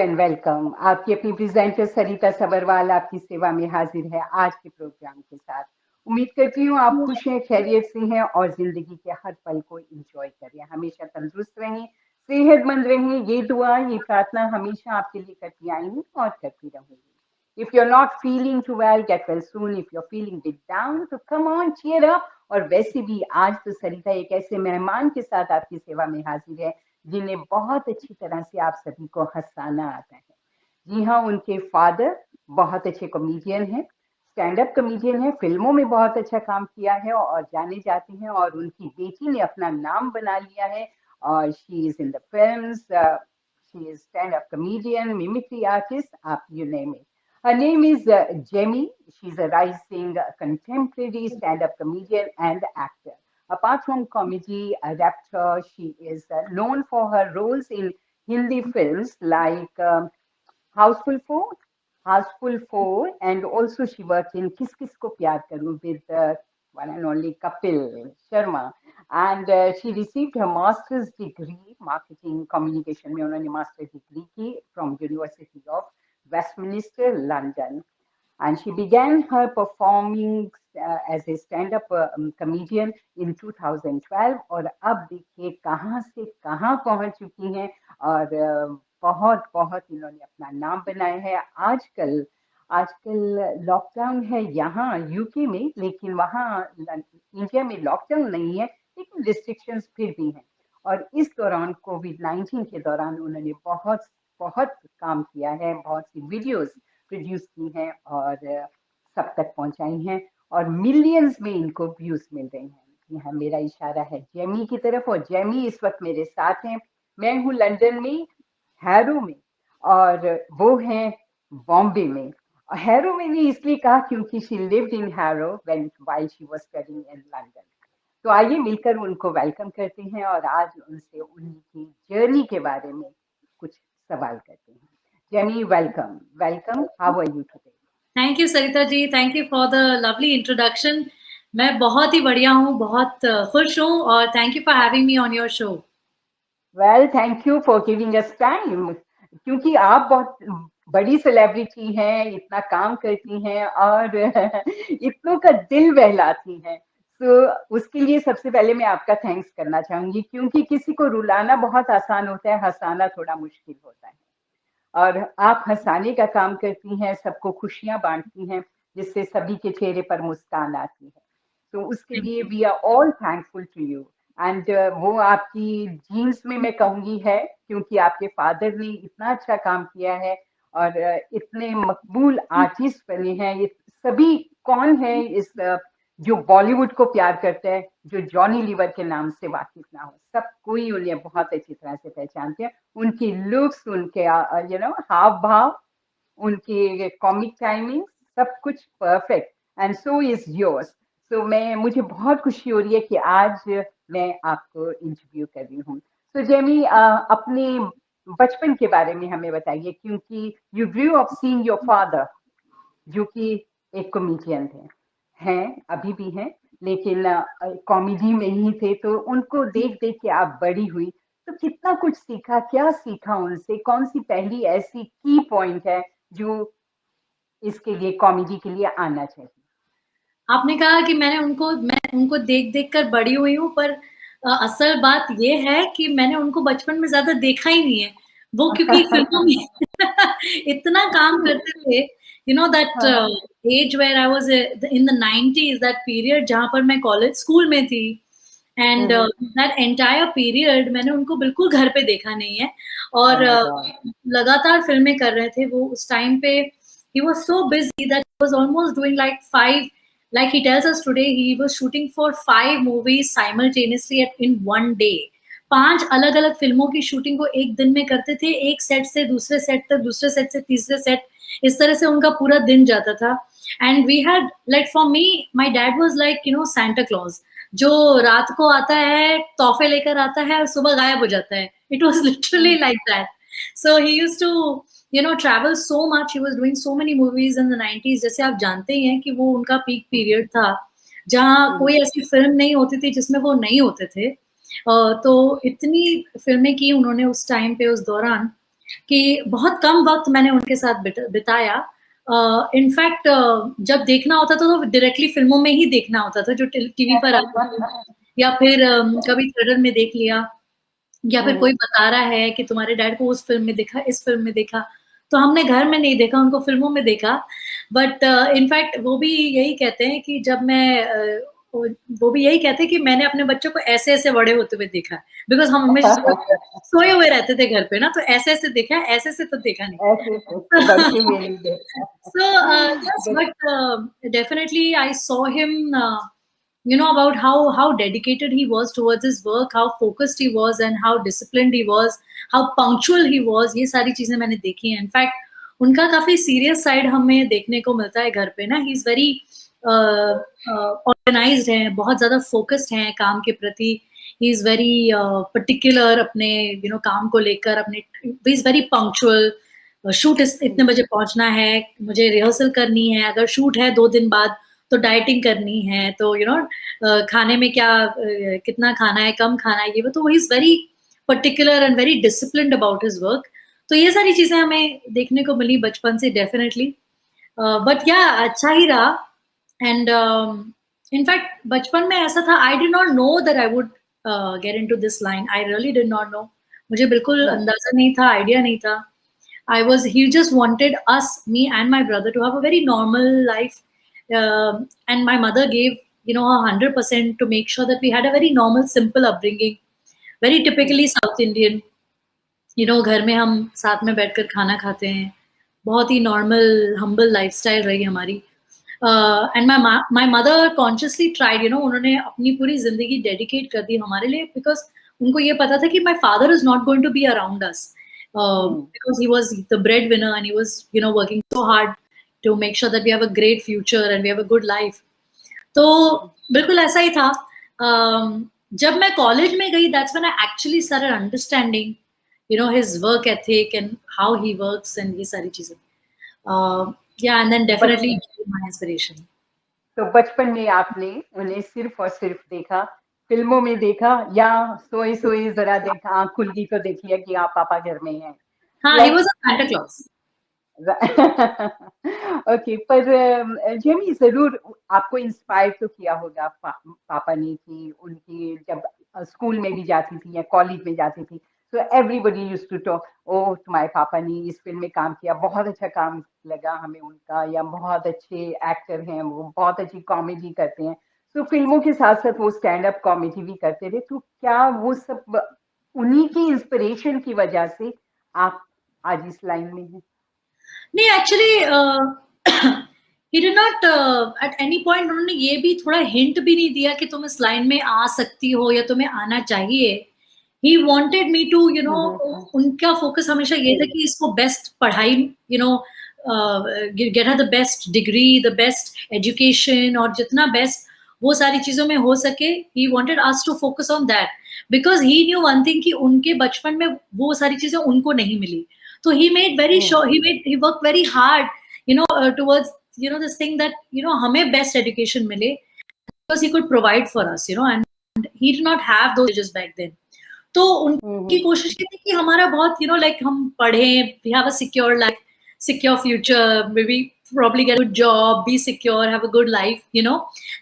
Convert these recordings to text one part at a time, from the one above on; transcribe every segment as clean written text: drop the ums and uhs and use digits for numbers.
And welcome. आपकी अपनी presenter सरिता सबरवाल आपकी सेवा में हाजिर है आज के प्रोग्राम के साथ। उम्मीद करती हूँ आप खुश हैं, खैरियत से हैं और जिंदगी के हर पल को एंजॉय करें, हमेशा तंदुरुस्त रहें, सेहतमंद रहें। ये दुआ, ये प्रार्थना हमेशा आपके लिए करती आई हूँ और करती रहूंगी। If you are not feeling too well, get well soon. If you are feeling bit down, तो कम ऑन, चीयर अप। और वैसे भी आज तो सरिता एक ऐसे मेहमान के साथ आपकी सेवा में हाजिर है जिन्हें बहुत अच्छी तरह से आप सभी को हंसाना आता है। जी हाँ, उनके फादर बहुत अच्छे कॉमेडियन हैं, स्टैंड अप कॉमेडियन हैं, फिल्मों में बहुत अच्छा काम किया है और जाने जाते हैं। और उनकी बेटी ने अपना नाम बना लिया है और she is in the films, she is stand up comedian, mimicry artist, आप you name it. Her name is Jemmy. She's a rising contemporary stand-up comedian and actor. Apart from comedy, a actor, she is known for her roles in Hindi films like Houseful 4, and also she worked in Kis Kis Ko Pyar Karu with one and only Kapil Sharma. And she received her master's degree, marketing communication में उन्होंने master's degree की from University of Westminster, London. And she began her performing as a stand-up comedian in 2012 और अब देखिए कहाँ से कहाँ पहुंच चुकी हैं और बहुत बहुत इन्होंने अपना नाम बनाया है। आजकल आजकल लॉकडाउन है यहाँ यूके में, लेकिन वहाँ इंडिया में लॉकडाउन नहीं है, लेकिन रिस्ट्रिक्शंस फिर भी हैं। और इस दौरान कोविड-19 के दौरान उन्होंने बहुत बहुत काम किया है, बहुत सी वीडियोस प्रोड्यूस की हैं और सब तक पहुंचाई हैं और मिलियंस में इनको व्यूज मिल रहे हैं। यहाँ मेरा इशारा है जेमी की तरफ और जेमी इस वक्त मेरे साथ हैं। मैं हूँ लंदन में, हैरो में, और वो हैं बॉम्बे में। हैरो मैंने इसलिए कहा क्योंकि she lived in harrow when while she was studying in London. तो आइए मिलकर उनको वेलकम करते हैं और आज उनसे उनकी जर्नी के बारे में कुछ सवाल करते हैं। Jenny, welcome. Welcome. How are you today? Thank you Sarita ji, thank you for the lovely introduction. मैं बहुत ही बढ़िया हूँ, बहुत खुश हूँ और thank you for having me on your show. Well, thank you for giving us time. क्योंकि आप बहुत बड़ी सेलिब्रिटी हैं, इतना काम करती हैं और इतनों का दिल बहलाती हैं। तो उसके लिए सबसे पहले मैं आपका थैंक्स करना चाहूंगी, क्योंकि किसी को रुलाना बहुत आसान होता है, हंसाना थोड़ा मुश्किल होता है। और आप हंसाने का काम करती हैं, सबको खुशियां बांटती हैं, जिससे सभी के चेहरे पर मुस्कान आती है। तो उसके लिए we are all thankful to you. And वो आपकी जीन्स में मैं कहूंगी है, क्योंकि आपके फादर ने इतना अच्छा काम किया है और इतने मकबूल आर्टिस्ट बने हैं। ये सभी कौन है इस जो बॉलीवुड को प्यार करते हैं, जो जॉनी लीवर के नाम से वाकिफ ना हो, सब कोई उन्हें बहुत अच्छी तरह से पहचानते हैं। उनकी लुक्स, उनके हाव भाव, उनके कॉमिक टाइमिंग, सब कुछ perfect. And so is yours. So मुझे बहुत खुशी हो रही है कि आज मैं आपको इंटरव्यू कर रही हूँ। तो जेमी, अपने बचपन के बारे में हमें बताइए, क्योंकि you grew up seeing your father, जो कि एक कॉमेडियन थे, हैं अभी भी हैं, लेकिन कॉमेडी में ही थे। तो उनको देख देख के आप बड़ी हुई, तो कितना कुछ सीखा, क्या सीखा उनसे? कौन सी पहली ऐसी की पॉइंट है जो इसके लिए, कॉमेडी के लिए आना चाहिए? आपने कहा कि मैं उनको देख देख कर बड़ी हुई हूँ, पर असल बात ये है कि मैंने उनको बचपन में ज्यादा देखा ही नहीं है। वो क्योंकि फिल्मों में इतना काम करते थे, you know that age where I was in the 90s, that period जहाँ पर मैं कॉलेज स्कूल में थी, एंड दैट एंटायर पीरियड मैंने उनको बिल्कुल घर पे देखा नहीं है। और लगातार फिल्में कर रहे थे वो उस टाइम पे। he was so busy that he was almost doing like 5, like he tells us today, he was shooting for 5 movies simultaneously in one day. 5 अलग अलग फिल्मों की शूटिंग को एक दिन में करते थे, एक सेट से दूसरे सेट तक, दूसरे सेट से तीसरे सेट, इस तरह से उनका पूरा दिन जाता था। And we had, like for me, my dad was like Santa Claus, जो रात को आता है, तोहफे लेकर आता है और सुबह गायब हो जाता है। It was literally like that. So he used to travel so much. He was doing so many movies in the 90s. जैसे आप जानते ही हैं कि वो उनका पीक पीरियड था, जहाँ कोई ऐसी फिल्म नहीं होती थी जिसमें वो नहीं होते थे। तो इतनी फिल्में की उन्होंने उस टाइम पे, उस दौरान। कि बहुत कम वक़्त मैंने उनके साथ बिताया। इनफैक्ट जब देखना होता था तो डायरेक्टली फ़िल्मों में ही देखना होता था जो टीवी पर आती थी, या फिर कभी थिएटर में देख लिया, या फिर कोई बता रहा है कि तुम्हारे डैड को उस फ़िल्म में देखा, इस फ़िल्म में देखा, तो हमने घर में नहीं देखा, उनको फ़िल्मों में देखा। बट इनफैक्ट वो भी यही कहते हैं कि जब मैं वो भी यही कहते हैं कि मैंने अपने बच्चों को ऐसे-ऐसे बड़े होते हुए देखा है, बिकॉज़ हम हमेशा सोए हुए रहते थे घर पे ना, तो ऐसे-ऐसे देखा है, ऐसे-ऐसे तो देखा नहीं। ऐसे तो बढ़ते हुए नहीं देखा। So, yes, but definitely I saw him, about how dedicated he was towards his work, how focused he was, and how disciplined he was, how punctual he was. ये सारी चीजें मैंने देखी हैं. इनफैक्ट उनका काफी सीरियस साइड हमें देखने को मिलता है घर पे ना. ही इज वेरी ऑर्गेनाइज्ड है, बहुत ज्यादा फोकस्ड हैं काम के प्रति. ही इज वेरी पर्टिकुलर अपने काम को लेकर. अपने he is very punctual. Shoot इतने बजे पहुंचना है, मुझे रिहर्सल करनी है, अगर शूट है 2 दिन बाद तो डाइटिंग करनी है, तो खाने में क्या कितना खाना है, कम खाना है, ये वो. तो he is very particular and very disciplined about his work. तो ये सारी चीजें हमें देखने को मिली बचपन से डेफिनेटली. बट या अच्छा ही रहा. एंड इनफैक्ट बचपन में ऐसा था, I did not know that I would get into this line. I really did not know. मुझे बिल्कुल अंदाजा नहीं था, आइडिया नहीं था. he just wanted us, me and my brother, to have a very normal life. And my mother gave, her 100% to make sure that we had a very normal, simple upbringing. Very typically South Indian. घर में हम साथ में बैठकर खाना खाते हैं. बहुत ही नॉर्मल, हम्बल लाइफस्टाइल रही हमारी. And my mother consciously tried, उन्होंने अपनी पूरी जिंदगी डेडिकेट कर दी हमारे लिए, बिकॉज उनको ये पता था कि my father is not going to be around us. Because he was the breadwinner and he was, working so hard to make sure that we have a great future and we have a good life. तो बिल्कुल ऐसा ही था. जब मैं college में गई, that's when I actually started understanding, his work ethic and how he works and ये सारी चीजें. Yeah, and then definitely my inspiration. तो बचपन में आपने उन्हें सिर्फ और सिर्फ देखा, फिल्मों में देखा, या सोए सोए जरा देखा, आँख खुल गई तो देख लिया कि आप पापा घर में हैं. हाँ, he was a Santa Claus. Okay. पर जेमी जरूर आपको इंस्पायर तो किया होगा पापा ने, कि उनकी जब स्कूल में भी जाती थी या कॉलेज में जाती थी, तो एवरीबडी यूज्ड टू टॉक, ओह तुम्हारे पापा ने इस फिल्म में काम किया, बहुत अच्छा काम लगा हमें उनका, या बहुत अच्छे एक्टर हैं वो, बहुत अच्छी कॉमेडी करते हैं. तो फिल्मों के साथ साथ वो स्टैंड अप कॉमेडी भी करते थे. तो क्या वो सब उन्हीं की इंस्पिरेशन की वजह से आप आज इस लाइन में हैं? नहीं, actually he did not at any point उन्होंने ये भी थोड़ा हिंट भी नहीं दिया कि तुम इस लाइन में आ सकती हो या तुम्हें आना चाहिए. He wanted me to, उनका फोकस हमेशा ये था कि इसको बेस्ट पढ़ाई, get her the best degree, the best education, और जितना बेस्ट वो सारी चीजों में हो सके. He wanted us to focus on that because he knew one thing कि उनके बचपन में वो सारी चीजें उनको नहीं मिली. So he made very sure, he worked very hard, towards, this thing that, हमें best education मिले, because he could provide for us, and he did not have those privileges back then. तो उनकी कोशिश ये थी कि हमारा बहुत, like हम पढ़ें, we have a secure life, secure future, maybe probably get a good job, be secure, have a good life,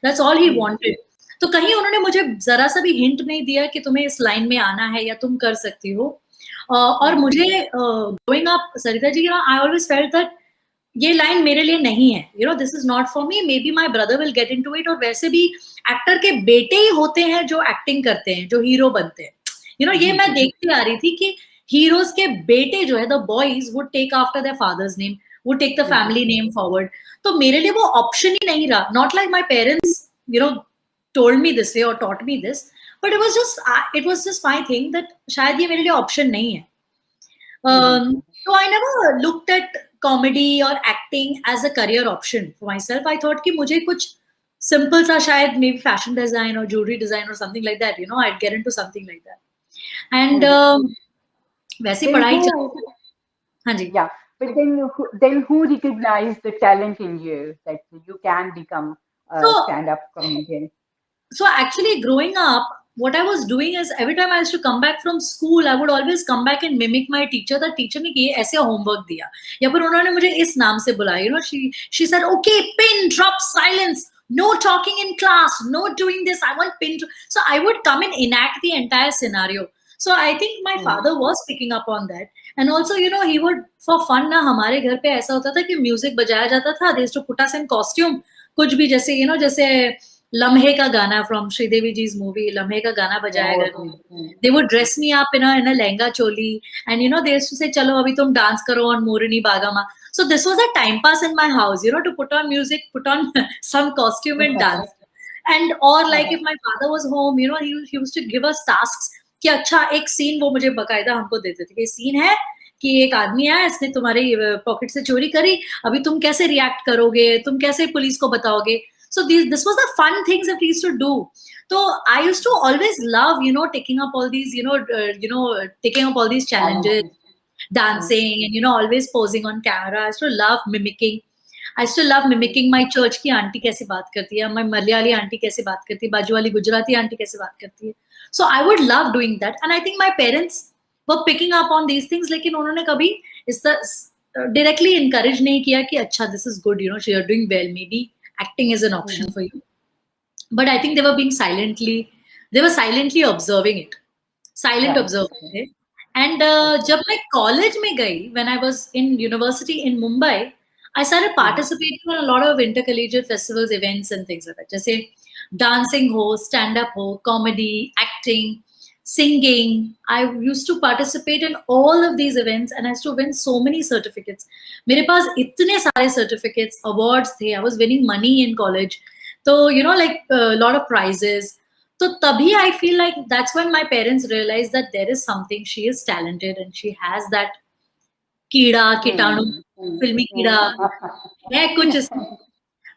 that's all he wanted. तो कहीं उन्होंने मुझे जरा सा भी हिंट नहीं दिया कि तुम्हें इस लाइन में आना है या तुम कर सकती हो. और मुझे growing up, Sarita ji, I always felt that ये लाइन मेरे लिए नहीं है. This is not for me. Maybe my brother will get into it. और वैसे भी एक्टर के बेटे ही होते हैं जो एक्टिंग करते हैं, जो हीरो बनते हैं. ये मैं देखती आ रही थी कि हीरोज के बेटे जो है, the boys would take after their father's name, would take the family name forward. तो मेरे लिए वो ऑप्शन ही नहीं रहा. Not like my parents told me this way or taught me this, but it was just my thing that शायद ये मेरे लिए ऑप्शन नहीं है. So I never looked at comedy or acting as a career option for myself. I thought कि मुझे कुछ simple सा, शायद maybe fashion design or jewelry design or something like that, I'd get into something like that. And वैसे पढ़ाई हाँ जी. Yeah, but then who recognized the talent in you that you can become a stand-up comedian? So actually growing up, what I was doing is every time I used to come back from school, I would always come back and mimic my teacher. The teacher ने ये ऐसे homework दिया, या फिर उन्होंने मुझे इस नाम से बुलाया. You know, she said, okay, pin drop silence, no talking in class, no doing this. I want pin. So I would come and enact the entire scenario. So I think my father was picking up on that. And also, you know, he would for fun ना हमारे घर पे ऐसा होता था कि music बजाया जाता था. They used to put us in costume. कुछ भी जैसे you know जैसे लम्हे का गाना फ्रॉम श्रीदेवी जी's movie, लम्हे का गाना बजाया गया. They would dress me up in a lehenga choli, and you know they used to say चलो अभी तुम डांस करो on Morni बागामा. So this was a time pass in my house, you know, to put on music, put on some costume and dance. And or like if my father was home, you know, he used to give us tasks कि अच्छा एक scene वो मुझे बकायदा हमको देते थे कि सीन है कि एक आदमी आया, इसने तुम्हारे पॉकेट से चोरी करी, अभी तुम कैसे रिएक्ट करोगे, तुम कैसे पुलिस को बताओगे. So this was the fun things that we used to do. So I used to always love, you know, taking up all these, taking up all these challenges, dancing, and you know, always posing on camera. I used to love mimicking. I used to love mimicking my church की aunty कैसे बात करती है, my Malayali aunty कैसे बात करती है, बाजू वाली गुजराती आंटी कैसे बात करती है. So I would love doing that, and I think my parents were picking up on these things. लेकिन उन्होंने कभी इस directly encourage नहीं किया कि अच्छा this is good, you know, you're doing well, maybe acting is an option for you. But I think they were silently observing it, observing it. And जब मैं college में गई, when I was in university in Mumbai, I started participating in a lot of intercollegiate festivals, events and things like that. जैसे dancing हो, stand up हो, comedy, acting, singing. I used to participate in all of these events and I used to win so many certificates. मेरे पास इतने सारे certificates, awards थे. I was winning money in college. So, you know, like a lot of prizes. So tabhi I feel like that's when my parents realized that there is something, she is talented and she has that कीड़ा कीटाणु, फिल्मी कीड़ा है कुछ इसमें.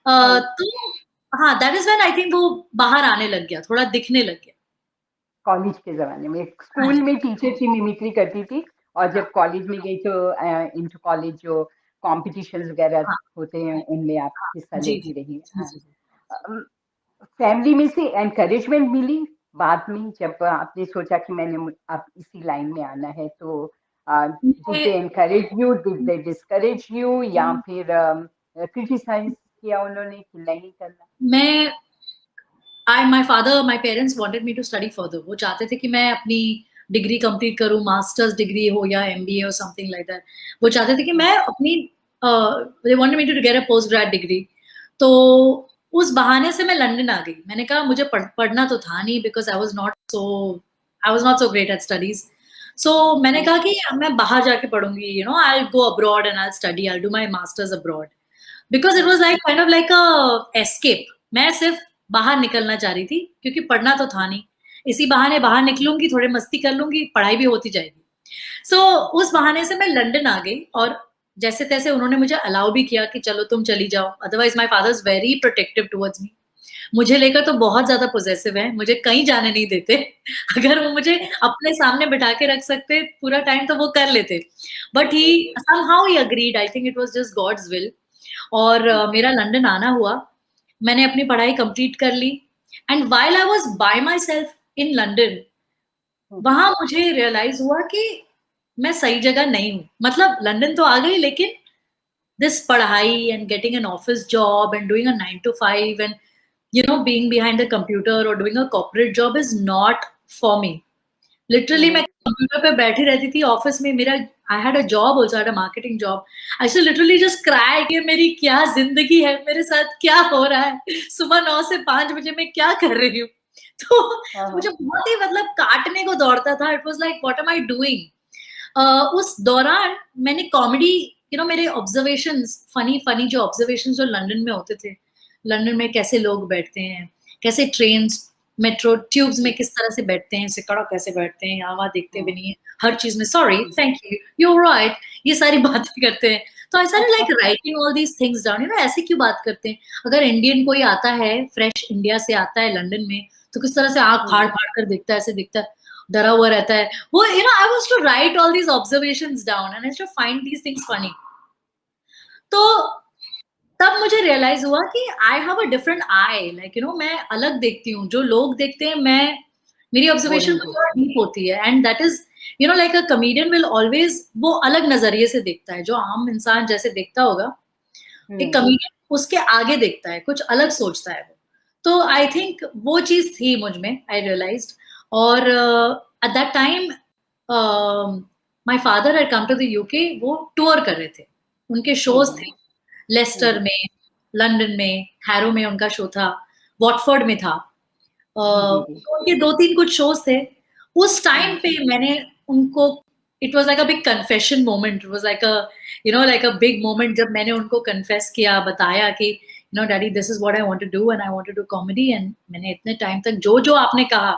तो हाँ, that is when I think वो बाहर आने लग गया, थोड़ा दिखने लग गया. कॉलेज के ज़माने में स्कूल में टीचर थी, मिमिक्री करती थी, और जब कॉलेज में गई तो इंटर कॉलेज जो कॉम्पिटिशन्स वगैरह होते हैं उनमें आप हिस्सा लेती रही. फैमिली में से एनकरेजमेंट मिली बाद में जब आपने सोचा कि मैंने अब इसी लाइन में आना है, तो did they encourage you, did they discourage you, या फिर क्रिटिसाइज किया उन्होंने कि नहीं करना? my parents wanted me to study further. वो चाहते थे कि मैं अपनी डिग्री कंप्लीट करूं, मास्टर्स डिग्री हो या एमबीए और समथिंग लाइक दैट. वो चाहते थे कि मैं अपनी they wanted me to get a post grad degree. तो उस बहाने से मैं लंदन आ गई. मैंने कहा मुझे पढ़ना तो था नहीं, because I was not so great at studies. So मैंने कहा कि मैं बाहर जाके पढ़ूंगी, you know, I'll go abroad and I'll study, I'll do my masters abroad, because it was like kind of like a escape. मैं सिर्फ बाहर निकलना चाह रही थी क्योंकि पढ़ना तो था नहीं. इसी बहाने बाहर निकलूंगी, थोड़े मस्ती कर लूंगी, पढ़ाई भी होती जाएगी. So उस बहाने से मैं लंदन आ गई और जैसे तैसे उन्होंने मुझे अलाउ भी किया कि चलो तुम चली जाओ. Otherwise my father is very protective towards me. मुझे लेकर तो बहुत ज्यादा पॉजेसिव है, मुझे कहीं जाने नहीं देते. अगर वो मुझे अपने सामने बिठा के रख सकते पूरा टाइम तो वो कर लेते. But he somehow he agreed. I think it was just God's will. और मेरा लंदन आना हुआ. मैंने अपनी पढ़ाई कंप्लीट कर ली. And while I was by myself in London, वहां मुझे रियलाइज हुआ कि मैं सही जगह नहीं हूँ. मतलब लंदन तो आ गई, लेकिन दिस पढ़ाई and getting an office job and doing a 9 to 5 and you know being behind the computer or doing a corporate job is not for me. Literally मैं कंप्यूटर पे बैठी रहती थी ऑफिस में. मेरा I had a job also, I had a marketing job. I used to literally just cry कि मेरी क्या जिंदगी है, मेरे साथ क्या हो रहा है, सुबह 9 से 5 बजे मैं क्या कर रही हूँ. तो मुझे बहुत ही मतलब काटने को दौड़ता था. It was like what am I doing? उस दौरान मैंने कॉमेडी, यू नो, मेरे ऑब्जर्वेशंस, फनी जो ऑब्जर्वेशंस जो लंदन में होते थे, लंदन में कैसे लोग बैठते हैं, कैसे ट्रेन मेट्रो ट्यूब्स में किस तरह से बैठते हैं, सिकड़ा कैसे बैठते हैं, यहाँ वहाँ देखते भी नहीं है, हर चीज में sorry, thank you, you right, ये सारी बातें करते हैं. तो I started like writing all these things down. You know, ऐसे क्यों बात करते हैं? अगर इंडियन कोई आता है, फ्रेश इंडिया से आता है लंदन में, तो किस तरह से आंख फाड़ फाड़ कर दिखता है, ऐसे दिखता है, डरा हुआ रहता है वो. You know, I was to write all these observations down and I to find these things funny. तो तब मुझे रियलाइज हुआ कि I have a different eye, like you know, मैं अलग देखती हूँ. जो लोग देखते हैं, मैं मेरी ऑब्जर्वेशन बहुत डीप होती है, and that is you know like a comedian will always, वो अलग नजरिए से देखता है, जो आम इंसान जैसे देखता होगा, एक कॉमेडियन उसके आगे देखता है, कुछ अलग सोचता है वो। तो आई थिंक वो चीज थी मुझ में, आई रियलाइज्ड। और at that time my father had come to the UK, वो टूर कर रहे थे, उनके शोज थे लेस्टर में, लंदन में, हैरो में उनका शो था, वॉटफोर्ड में था, उनके 2-3 कुछ शोज थे। उस टाइम पे मैंने उनको, it was like a big confession moment, it was like a you know like a big moment, जब मैंने उनको कन्फेस किया, बताया कि you know daddy this is what I want to do and I want to do comedy, and मैंने इतने time तक जो जो आपने कहा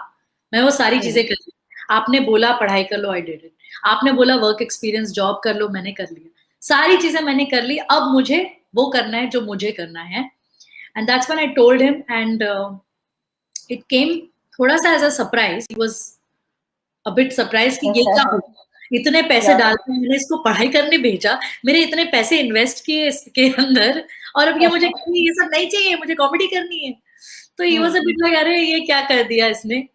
मैं वो सारी चीजें कर ली। आपने बोला पढ़ाई कर लो, आई डिड इट। आपने बोला वर्क एक्सपीरियंस जॉब कर लो, मैंने कर लिया। सारी चीजें मैंने कर ली, अब मुझे वो करना है जो मुझे करना है। And that's when I told him, and it came थोड़ा सा as a surprise, he was a bit surprise कि ये क्या हो, इतने पैसे डाल के मैंने इसको पढ़ाई करने भेजा, मेरे इतने पैसे इन्वेस्ट किए इसके अंदर, और अब ये मुझे ये सब नहीं चाहिए, मुझे कॉमेडी करनी है। तो he was a bit like अरे ये क्या कर दिया इसने,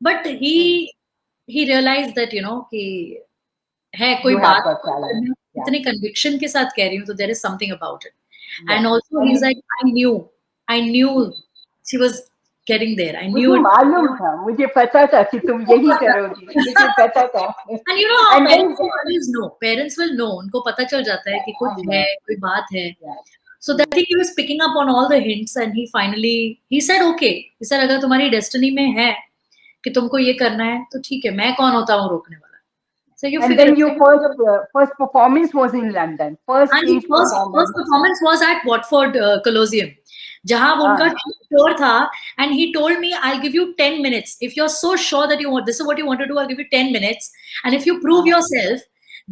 but he realise that you know कि है कोई बात, इतने कन्विक्शन के साथ कह रही हूँ, तो there is something about it. And also he is like I knew she was getting there, I knew मुझे मालूम था, मुझे पता था कि तुम यही करोगी, मुझे पता था। And you know how parents always know, parents will know, उनको पता चल जाता है कि कुछ है, कोई बात है। So that he was picking up on all the hints, and he finally he said okay, he said अगर तुम्हारी डेस्टिनी में है कि तुमको ये करना है तो ठीक है, मैं कौन होता हूँ रोकने वाला। So you And figure then your first performance was in London. First stage first performance was at Watford Colosseum, जहाँ उनका tour था, and he told me I'll give you 10 minutes if you're so sure that you want, this is what you want to do, I'll give you 10 minutes, and if you prove yourself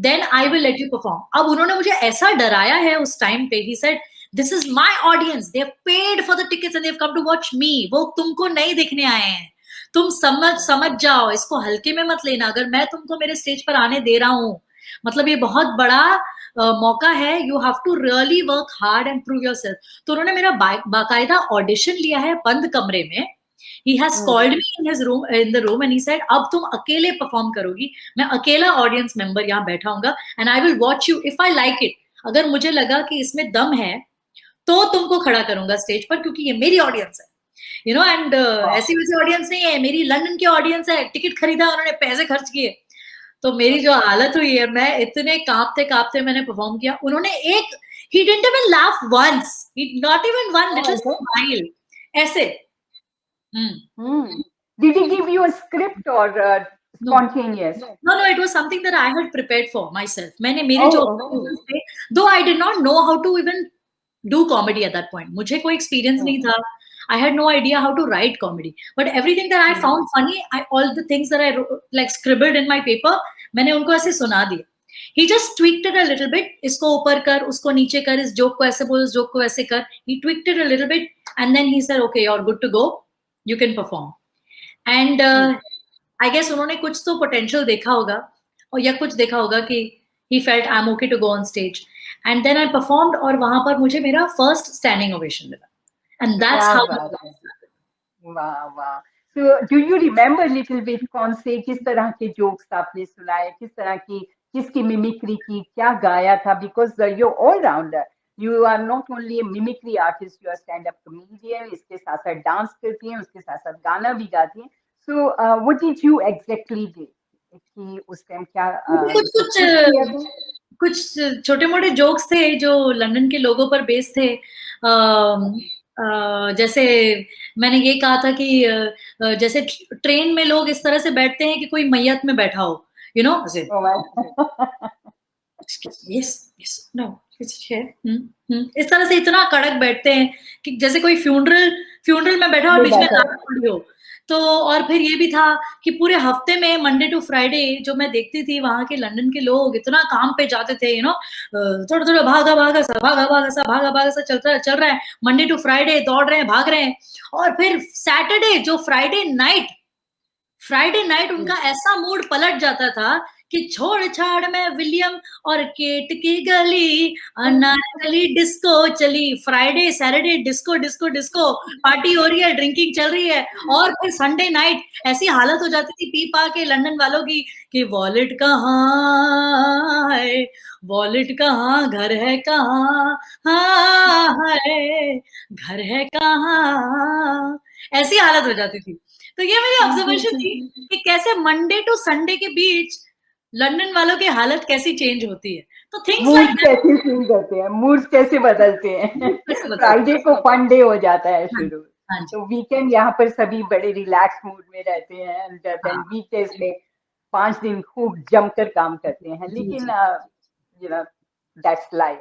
then I will let you perform. अब उन्होंने मुझे ऐसा डराया है उस time पे, he said this is my audience, they have paid for the tickets and they have come to watch me, वो तुमको नहीं देखने आए हैं, तुम समझ जाओ, इसको हल्के में मत लेना, अगर मैं तुमको मेरे स्टेज पर आने दे रहा हूँ मतलब ये बहुत बड़ा मौका है, you have to really work hard and prove yourself. तो उन्होंने मेरा बाकायदा ऑडिशन लिया है बंद कमरे में, he has called me in his room, in the room, and he said अब तुम अकेले परफॉर्म करोगी, मैं अकेला ऑडियंस मेंबर यहाँ बैठा हूँगा, and I will watch you if I like it, अगर मुझे लगा कि इसमें दम है तो तुमको खड़ा करूंगा स्टेज पर, क्योंकि ये मेरी ऑडियंस है, यू नो, एंड ऐसी वैसी ऑडियंस नहीं है, मेरी लंदन की ऑडियंस है, टिकट खरीदा उन्होंने, पैसे खर्च किए। तो मेरी जो हालत हुई है, मैं इतने कांपते कांपते मैंने परफॉर्म किया, उन्होंने एक he didn't even laugh once, he not even one little smile, ऐसे। Did he give you a script or spontaneous? No, it was something that I had prepared for myself. मैंने मेरे जो थे, though I did not know how to even do comedy at that point, मुझे कोई experience नहीं था, I had no idea how to write comedy, but everything that I found funny, all the things that I like scribbled in my paper, मैंने उनको ऐसे सुना दिया। He just tweaked it a little bit, इसको ऊपर कर, उसको नीचे कर, इस जोक को ऐसे बोल, इस जोक को ऐसे कर, he tweaked it a little bit, and then he said, okay, you're good to go, you can perform. And I guess उन्होंने कुछ तो potential देखा होगा, और या कुछ देखा होगा कि he felt I'm okay to go on stage, and then I performed, और वहां पर मुझे मेरा first standing ovation मिला, and that's how. वाह वाह। So do you remember little bit कौन से किस तरह के jokes आपने सुनाए, किस तरह की किसकी मिमिक्री की, क्या गाया था? Because you're all rounder, you are not only a mimicry artist, you are stand up comedian, इसके साथ साथ डांस करती हैं, उसके साथ साथ गाना भी गाती हैं। So what did you exactly do? कि उस टाइम क्या कुछ छोटे मोटे जोक्स थे जो लंदन के लोगों पर बेस थे। जैसे मैंने ये कहा था कि जैसे ट्रेन में लोग इस तरह से बैठते हैं कि कोई मैयत में बैठा हो, यू नो, यस नो, इस तरह से इतना कड़क बैठते हैं कि जैसे कोई फ्यूनरल में बैठा हो, बीच में लात पड़ी हो। तो और फिर ये भी था कि पूरे हफ्ते में मंडे टू फ्राइडे जो मैं देखती थी, वहां के लंदन के लोग इतना काम पे जाते थे, यू नो, थोड़ा थोड़ा भागा सा चल रहा है, मंडे टू फ्राइडे दौड़ रहे हैं, भाग रहे हैं। और फिर सैटरडे जो फ्राइडे नाइट उनका ऐसा मूड पलट जाता था कि छोड़ छाड़ में विलियम और केट की गली, अनारकली डिस्को चली, Friday Saturday disco disco disco, party हो रही है, ड्रिंकिंग चल रही है, और फिर संडे नाइट ऐसी हालत हो जाती थी पी पा के लंदन वालों की कि वॉलेट कहाँ है, वॉलेट कहाँ, घर है कहाँ, हाँ है, घर है कहाँ, ऐसी हालत हो जाती थी। तो ये मेरी ऑब्जर्वेशन थी कि कैसे मंडे टू संडे के बीच लंदन वालों की हालत कैसी चेंज होती है। तो थिंग्स मूड लाइक कैसे चेंज करते हैं, मूड कैसे बदलते हैं। कैसे बदलते फ्राइडे को फन डे हो जाता है हैं। शुरू, हाँ जी, तो वीकेंड यहाँ पर सभी बड़े रिलैक्स मूड में रहते हैं, एंड देन हाँ, वीकडेज में 5 दिन खूब जमकर काम करते हैं, जी, लेकिन जी। You know that's life.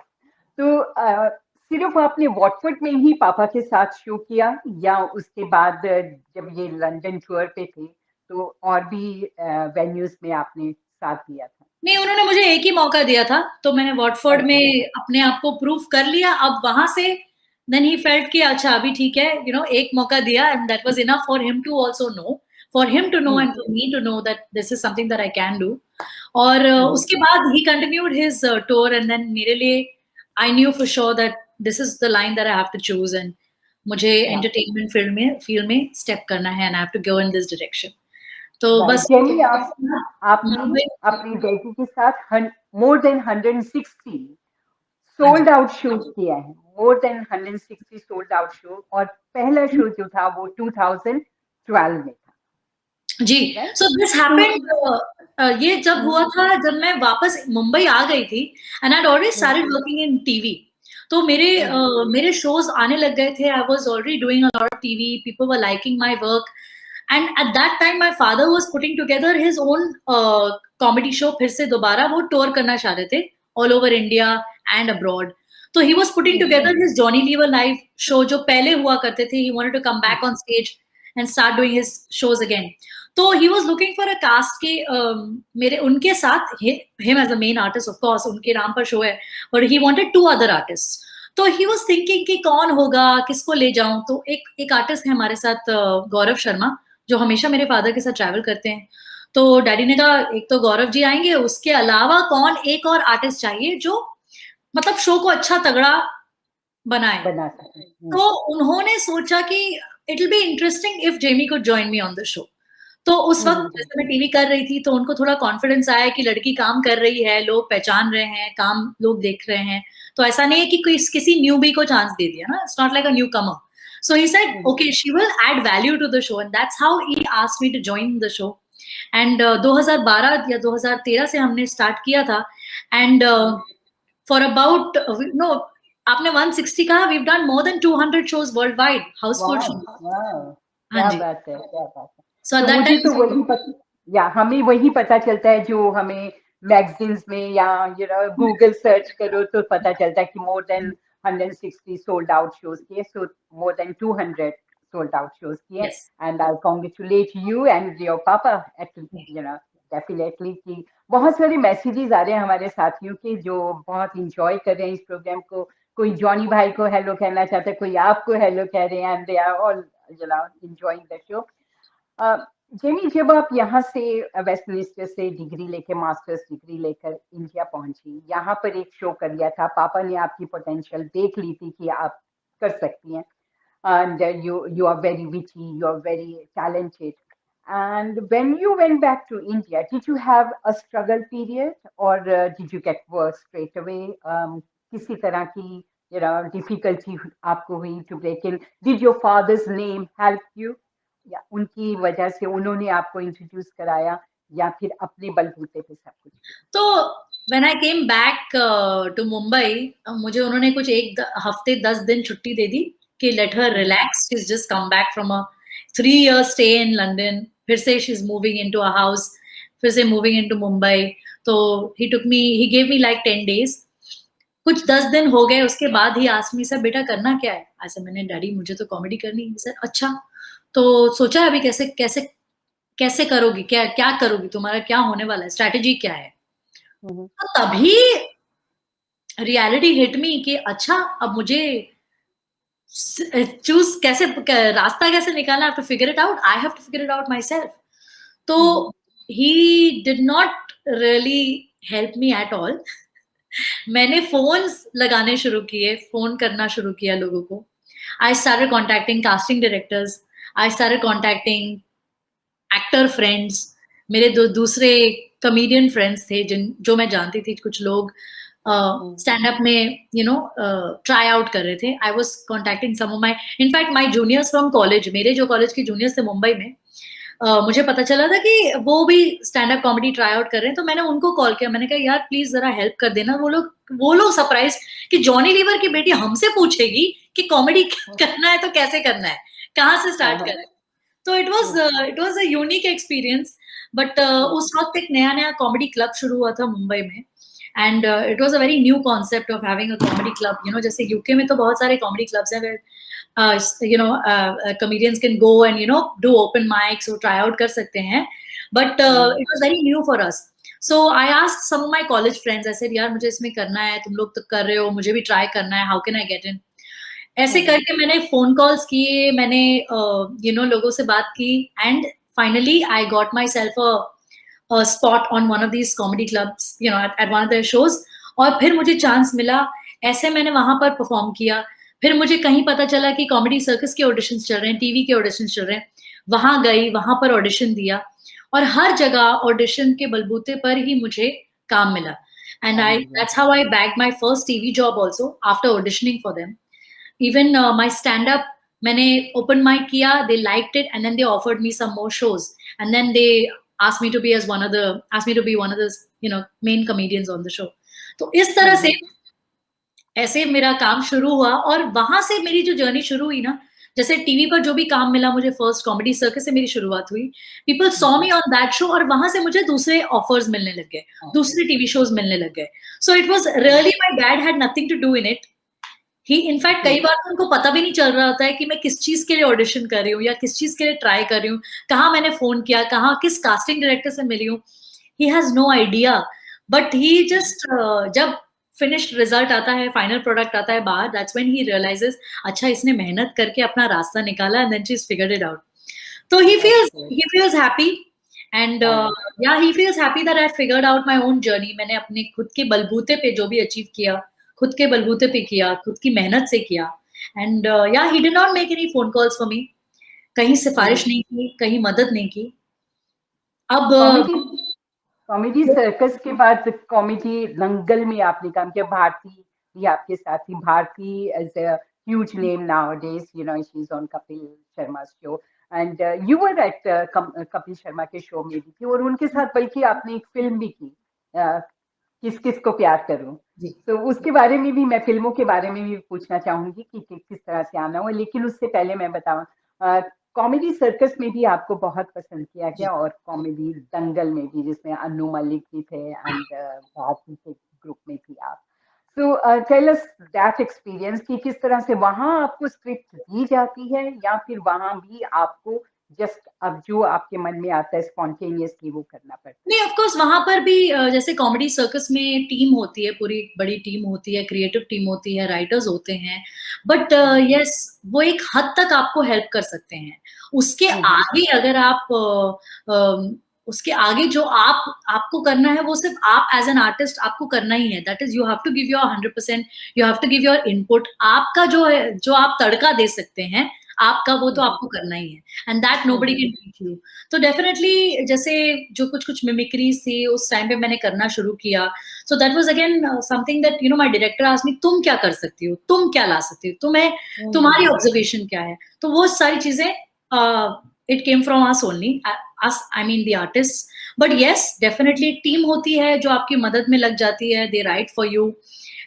तो सिर्फ आपने वॉटफोर्ड में ही पापा के साथ शो किया, या उसके बाद जब ये लंदन टूर पे थे तो और भी वेन्यूज में आपने साथ दिया था? नहीं, उन्होंने मुझे एक ही मौका दिया था, तो मैंने वॉटफोर्ड अच्छा। में अपने आप को प्रूव कर लिया। अब वहाँ से देन ही फेल्ट कि अच्छा अभी ठीक है, एक मौका दिया and that was enough for him to also know, for him to know hmm, and for me to know that this is something that I can do. और हम्म, उसके बाद he continued his tour and then मेरे लिए I knew for sure that this is the line that I have to choose and मुझे हाँ। Entertainment field में step करना है and I have to go in this direction. तो right, बस jenny आपने मुंबई अपनी डैडी के साथ मोर देन 160 हाँ जी। सोल्ड आउट शोज किया है, मोर देन 160 सोल्ड आउट शो, और पहला शो जो था वो 2012 में था, जी, राइट? सो दिस तो हैपेंड ये जब हुआ था जब मैं वापस मुंबई आ गई थी and I had already started working in TV. तो मेरे शोज़ आने लग गए थे। I was already doing a lot of TV, people were liking my work and at that time my father was putting together his own comedy show. फिर से दोबारा वो टूर करना चाह रहे थे all over India and abroad. तो he was putting together his Johnny Lever live show जो पहले हुआ करते थे। He wanted to come back on stage and start doing his shows again. तो he was looking for a cast के मेरे उनके साथ him as a main artist of course उनके नाम पर शो है, but he wanted 2 other artist. तो ही वाज थिंकिंग कि कौन होगा, किसको ले जाऊं। तो एक आर्टिस्ट है हमारे साथ गौरव शर्मा, जो हमेशा मेरे फादर के साथ ट्रैवल करते हैं। तो डैडी ने कहा एक तो गौरव जी आएंगे, उसके अलावा कौन एक और आर्टिस्ट चाहिए जो मतलब शो को अच्छा तगड़ा बनाए। बना सके। तो उन्होंने सोचा कि it will be interesting if Jamie could join me on the show. तो उस वक़्त जैसे मैं टीवी कर रही थी तो उनको थोड़ा कॉन्फिडेंस आया कि लड़की काम कर रही है, लोग पहचान रहे हैं, काम लोग देख रहे हैं। तो ऐसा नहीं है कि कोई किसी न्यूबी को चांस दे दिया ना, it's not like a newcomer. So he said, okay, she will add value to the show, and that's how he asked me to join the show. And 2012 या 2013 से हमने स्टार्ट किया था, and for about no, आपने 160 कहा, we've done more than 200 shows worldwide, Housefull वाह, shows। वाह, हाँ क्या जी। बात है, क्या बात है। So at तो that मुझे तो time वही पता, या हमें वही पता चलता है जो हमें मैगजीन्स में या गूगल सर्च करो तो पता चलता है कि more than 160 sold out shows किए, so more than 200 sold out shows किए, yes, and I congratulate you and your papa at definitely. कि बहुत सारे मैसेजेस आ रहे हैं हमारे साथियों के जो बहुत इंजॉय कर रहे हैं इस प्रोग्राम को। कोई जॉनी भाई को हेलो कहना चाहता है, कोई आपको हेलो कह रहे हैं, and they are all enjoying the show. Jamie, जब आप यहाँ से वेस्टमिनिस्टर से डिग्री लेके, मास्टर्स डिग्री लेकर इंडिया पहुंची, यहाँ पर एक शो कर लिया था, पापा ने आपकी पोटेंशियल देख ली थी कि आप कर सकती हैं, and you are very witty, you are very talented. And when you went back to India, did you have a struggle period, or did you get work straight away? किसी तरह की difficulty आपको हुई to break in? Did your father's name help you? या उनकी वजह से उन्होंने आपको इंट्रोड्यूस कराया, या फिर अपने बलबूते पे सब कुछ किया? तो when I came back to Mumbai, मुझे उन्होंने कुछ एक हफ्ते 10 दिन छुट्टी दे दी कि let her relax, she is just come back from a 3 year stay in London, फिर से she is moving into a house, फिर से मूविंग इनटू मुंबई। तो he gave me like 10 days. कुछ 10 दिन हो गए, उसके बाद ही आस्क्ड मी, सर बेटा करना क्या है? ऐसा मैंने, डैडी मुझे तो कॉमेडी करनी है। सर अच्छा, तो सोचा है अभी कैसे कैसे कैसे करोगी, क्या क्या करोगी, तुम्हारा क्या होने वाला है, स्ट्रैटेजी क्या है? हम्म, तो तभी रियलिटी हिट मी कि अच्छा अब मुझे चूज कैसे, रास्ता कैसे निकालना, to figure it out, I have to figure it out myself. तो hmm, he did not really help me at all. मैंने फ़ोन्स लगाने शुरू किए, फ़ोन करना शुरू किया लोगों को. I started contacting casting directors. I started contacting actor friends, मेरे दूसरे कॉमेडियन फ्रेंड्स थे जो मैं जानती थी. कुछ लोग स्टैंड अप में ट्राई आउट कर रहे थे. I was contacting some of my, in fact my juniors from college. मेरे जो कॉलेज के जूनियर्स थे मुंबई में, मुझे पता चला था कि वो भी stand up comedy try out कर रहे हैं. तो मैंने उनको कॉल किया. मैंने कहा यार प्लीज जरा हेल्प कर देना. वो लोग सरप्राइज कि जॉनी लीवर की बेटी हमसे पूछेगी कि कॉमेडी करना है तो कैसे करना है, कहाँ से स्टार्ट करें. तो it was a unique experience. But उस वक्त एक नया कॉमेडी क्लब शुरू हुआ था मुंबई में. And it was a very new concept of having a comedy club. जैसे यूके में तो बहुत सारे कॉमेडी क्लब्स हैं, comedians can go and do open mics or try out कर सकते हैं. But it was very new for us. So I asked some of my college friends. I said यार मुझे इसमें करना है, तुम लोग तो कर रहे हो, मुझे भी ट्राई करना है. How can I get in? ऐसे करके मैंने फोन कॉल्स किए, मैंने लोगों से बात की. And finally I got myself a spot on one of these comedy clubs, at one of their shows. और फिर मुझे चांस मिला. ऐसे मैंने वहां पर परफॉर्म किया. फिर मुझे कहीं पता चला कि कॉमेडी सर्कस के ऑडिशन चल रहे हैं, टीवी के ऑडिशन चल रहे हैं. वहां गई, वहां पर ऑडिशन दिया. और हर जगह ऑडिशन के बलबूते पर ही मुझे काम मिला. And that's how I bag my first TV job also after auditioning for them. Even my stand up, मैंने open mic किया, they liked it, and then they offered me some more shows, and then they asked me to be one of the main comedians on the show. तो इस तरह से ऐसे मेरा काम शुरू हुआ. और वहां से मेरी जो जर्नी शुरू हुई ना, जैसे टीवी पर जो भी काम मिला मुझे, फर्स्ट कॉमेडी सर्कस से मेरी शुरुआत हुई. People saw me on that show, और वहां से मुझे दूसरे ऑफर्स मिलने लग गए, दूसरे टीवी शोज मिलने लग गए. So it was really, my dad had nothing to do in it. He in fact कई बार उनको पता भी नहीं चल रहा होता है कि मैं किस चीज के लिए ऑडिशन कर रही हूँ या किस चीज के लिए ट्राई कर रही हूँ, कहाँ मैंने फोन किया, कहाँ किस कास्टिंग डायरेक्टर से मिली हूँ. He has no idea. But he just जब फिनिश्ड रिजल्ट आता है, फाइनल प्रोडक्ट आता है बाहर, दैट्स व्हेन ही रियलाइजेस अच्छा इसने मेहनत करके अपना रास्ता निकाला, and then she is figured it out. तो he feels happy. And yeah he feels happy that I figured out my own journey. मैंने अपने खुद के बलबूते पे जो भी अचीव किया, खुद के बलबूते पे किया, खुद की मेहनत से किया. And yeah he did not make any phone calls for me. कहीं सिफारिश नहीं की, कहीं मदद नहीं की. अब कॉमेडी सर्कस के बाद कॉमेडी दंगल में आपने काम किया. भारती भी आपके साथ थी. Bharti is a huge name nowadays. She is on Kapil Sharma show, and you were at Kapil Sharma के शो में भी थी. और उनके साथ बल्कि आपने एक फिल्म भी की, किस किस को प्यार करूं. तो उसके बारे में भी, मैं फिल्मों के बारे में भी पूछना चाहूंगी कि किस तरह से आना हुआ. लेकिन उससे पहले मैं बताऊं, कॉमेडी सर्कस में भी आपको बहुत पसंद किया गया, और कॉमेडी दंगल में भी, जिसमें अनु मलिक भी थे एंड भारती के ग्रुप में थी आप. So tell us that experience कि किस तरह से वहां आपको स्क्रिप्ट दी जाती है, या फिर वहां भी आपको जस्ट अब जो आपके मन में आता है स्पॉन्टेनियसली वो करना पड़ता है. नहीं, ऑफ कोर्स वहां पर भी जैसे कॉमेडी सर्कस में टीम होती है, पूरी बड़ी टीम होती है, क्रिएटिव टीम होती है, राइटर्स होते हैं. बट यस, वो एक हद तक आपको हेल्प कर सकते हैं. उसके आगे अगर आप उसके आगे जो आपको करना है, वो सिर्फ आप एज एन आर्टिस्ट आपको करना ही है. That is, you have to give your 100%, you have to give your input. आपका जो है, जो आप तड़का दे सकते हैं आपका, वो तो आपको करना ही है. And that nobody can teach you. तो डेफिनेटली जैसे जो कुछ मिमिक्रीज थी उस टाइम पे मैंने करना शुरू किया. So that was again something that my director asked me, तुम क्या कर सकती हो, तुम क्या ला सकती हो, तुम्हारी ऑब्जर्वेशन क्या है. तो वो सारी चीजें it came from us only, us, I mean the artist. But yes, definitely team होती है जो आपकी मदद में लग जाती है. They write for you,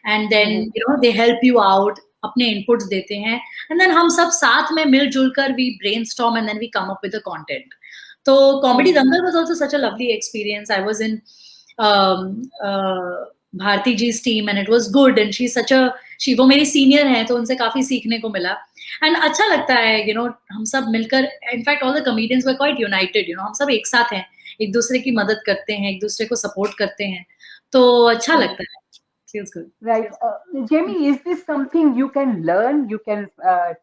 and then they help you out, अपने इनपुट्स देते हैं. एंड देन हम सब साथ में मिलजुल कर we brainstorm, and then we come up with the content. तो comedy Dangal was also such a lovely experience. I was in Bharti ji's team, and it was good. And she वो मेरी सीनियर है, तो उनसे काफी सीखने को मिला. एंड अच्छा लगता है, हम सब मिलकर, in fact all the comedians were quite United. हम सब एक साथ हैं, एक दूसरे की मदद करते हैं, एक दूसरे को सपोर्ट करते हैं. तो अच्छा लगता है. Feels good. Right. Jamie, is this something you can learn? You can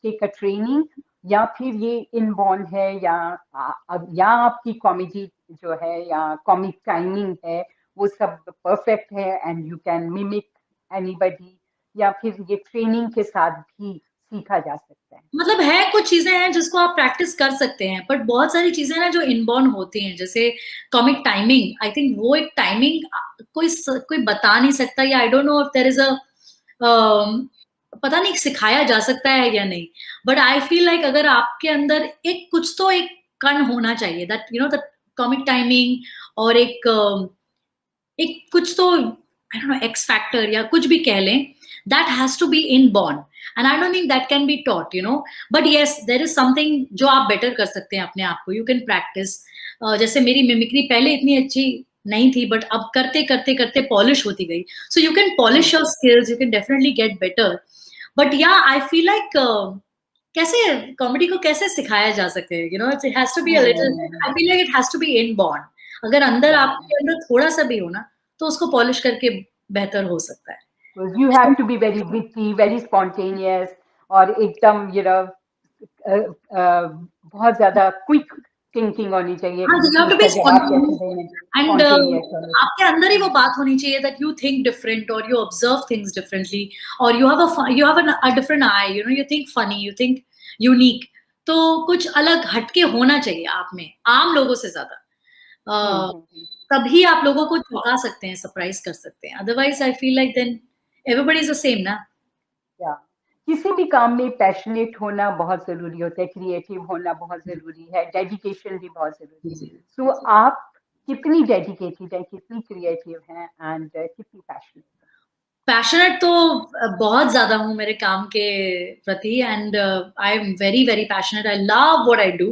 take a training, या फिर ये इनबॉर्न है, या आपकी कॉमेडी जो है या कॉमिक टाइमिंग है वो सब परफेक्ट है and you can mimic anybody, या फिर ये ट्रेनिंग के साथ भी सीखा जा सकता है? मतलब है कुछ चीजें हैं जिसको आप प्रैक्टिस कर सकते हैं, बट बहुत सारी चीजें ना जो इनबॉर्न होती हैं, जैसे कॉमिक टाइमिंग, आई थिंक वो एक टाइमिंग कोई बता नहीं सकता, या I don't know if there is a पता नहीं सिखाया जा सकता है या नहीं, बट आई फील लाइक अगर आपके अंदर एक कुछ तो एक कण होना चाहिए, that you know the comic timing, और एक कुछ तो I don't know X factor या कुछ भी कह लें, that has to be inborn, and I don't think that can be taught, you know, but yes there is something जो आप बेटर कर सकते हैं अपने आप को, यू कैन प्रैक्टिस। जैसे मेरी मिमिक्री पहले इतनी अच्छी नहीं थी, बट अब करते करते करते पॉलिश होती गई, so you can polish your skills, you can definitely get better, but yeah I feel like कैसे कॉमेडी को कैसे सिखाया जा सकते हैं, you know it has to be a little, I feel like it has to be inborn, अगर अंदर आपके अंदर थोड़ा सा भी हो ना, तो उसको पॉलिश करके बेहतर हो सकता है। You have to be very witty, very spontaneous, और एकदम बहुत ज्यादा क्विक थिंकिंग होनी चाहिए, हाँ, you have to be उसका जवाब कैसे spontaneous, देना, and स्पॉन्टेनियस होना आपके अंदर ही वो चाहिए। बात होनी चाहिए that you think different, or you observe things differently, or you have a different eye, you know, you think funny, you think unique, तो कुछ अलग हटके होना चाहिए आप में आम लोगों से ज्यादा, अ, हम्म। तभी आप लोगों को चौंका सकते हैं, सरप्राइज कर सकते हैं, otherwise I feel like then everybody is the same ना। या किसी भी काम में पैशनेट होना बहुत जरूरी होता है, क्रिएटिव होना बहुत जरूरी है, डेडिकेशन भी बहुत जरूरी है। सो आप कितनी डेडिकेटेड है, कितनी क्रिएटिव हैं, एंड कितनी पैशनेट? पैशनेट तो बहुत ज्यादा हूँ मेरे काम के प्रति, and I am very very passionate, I love what I do,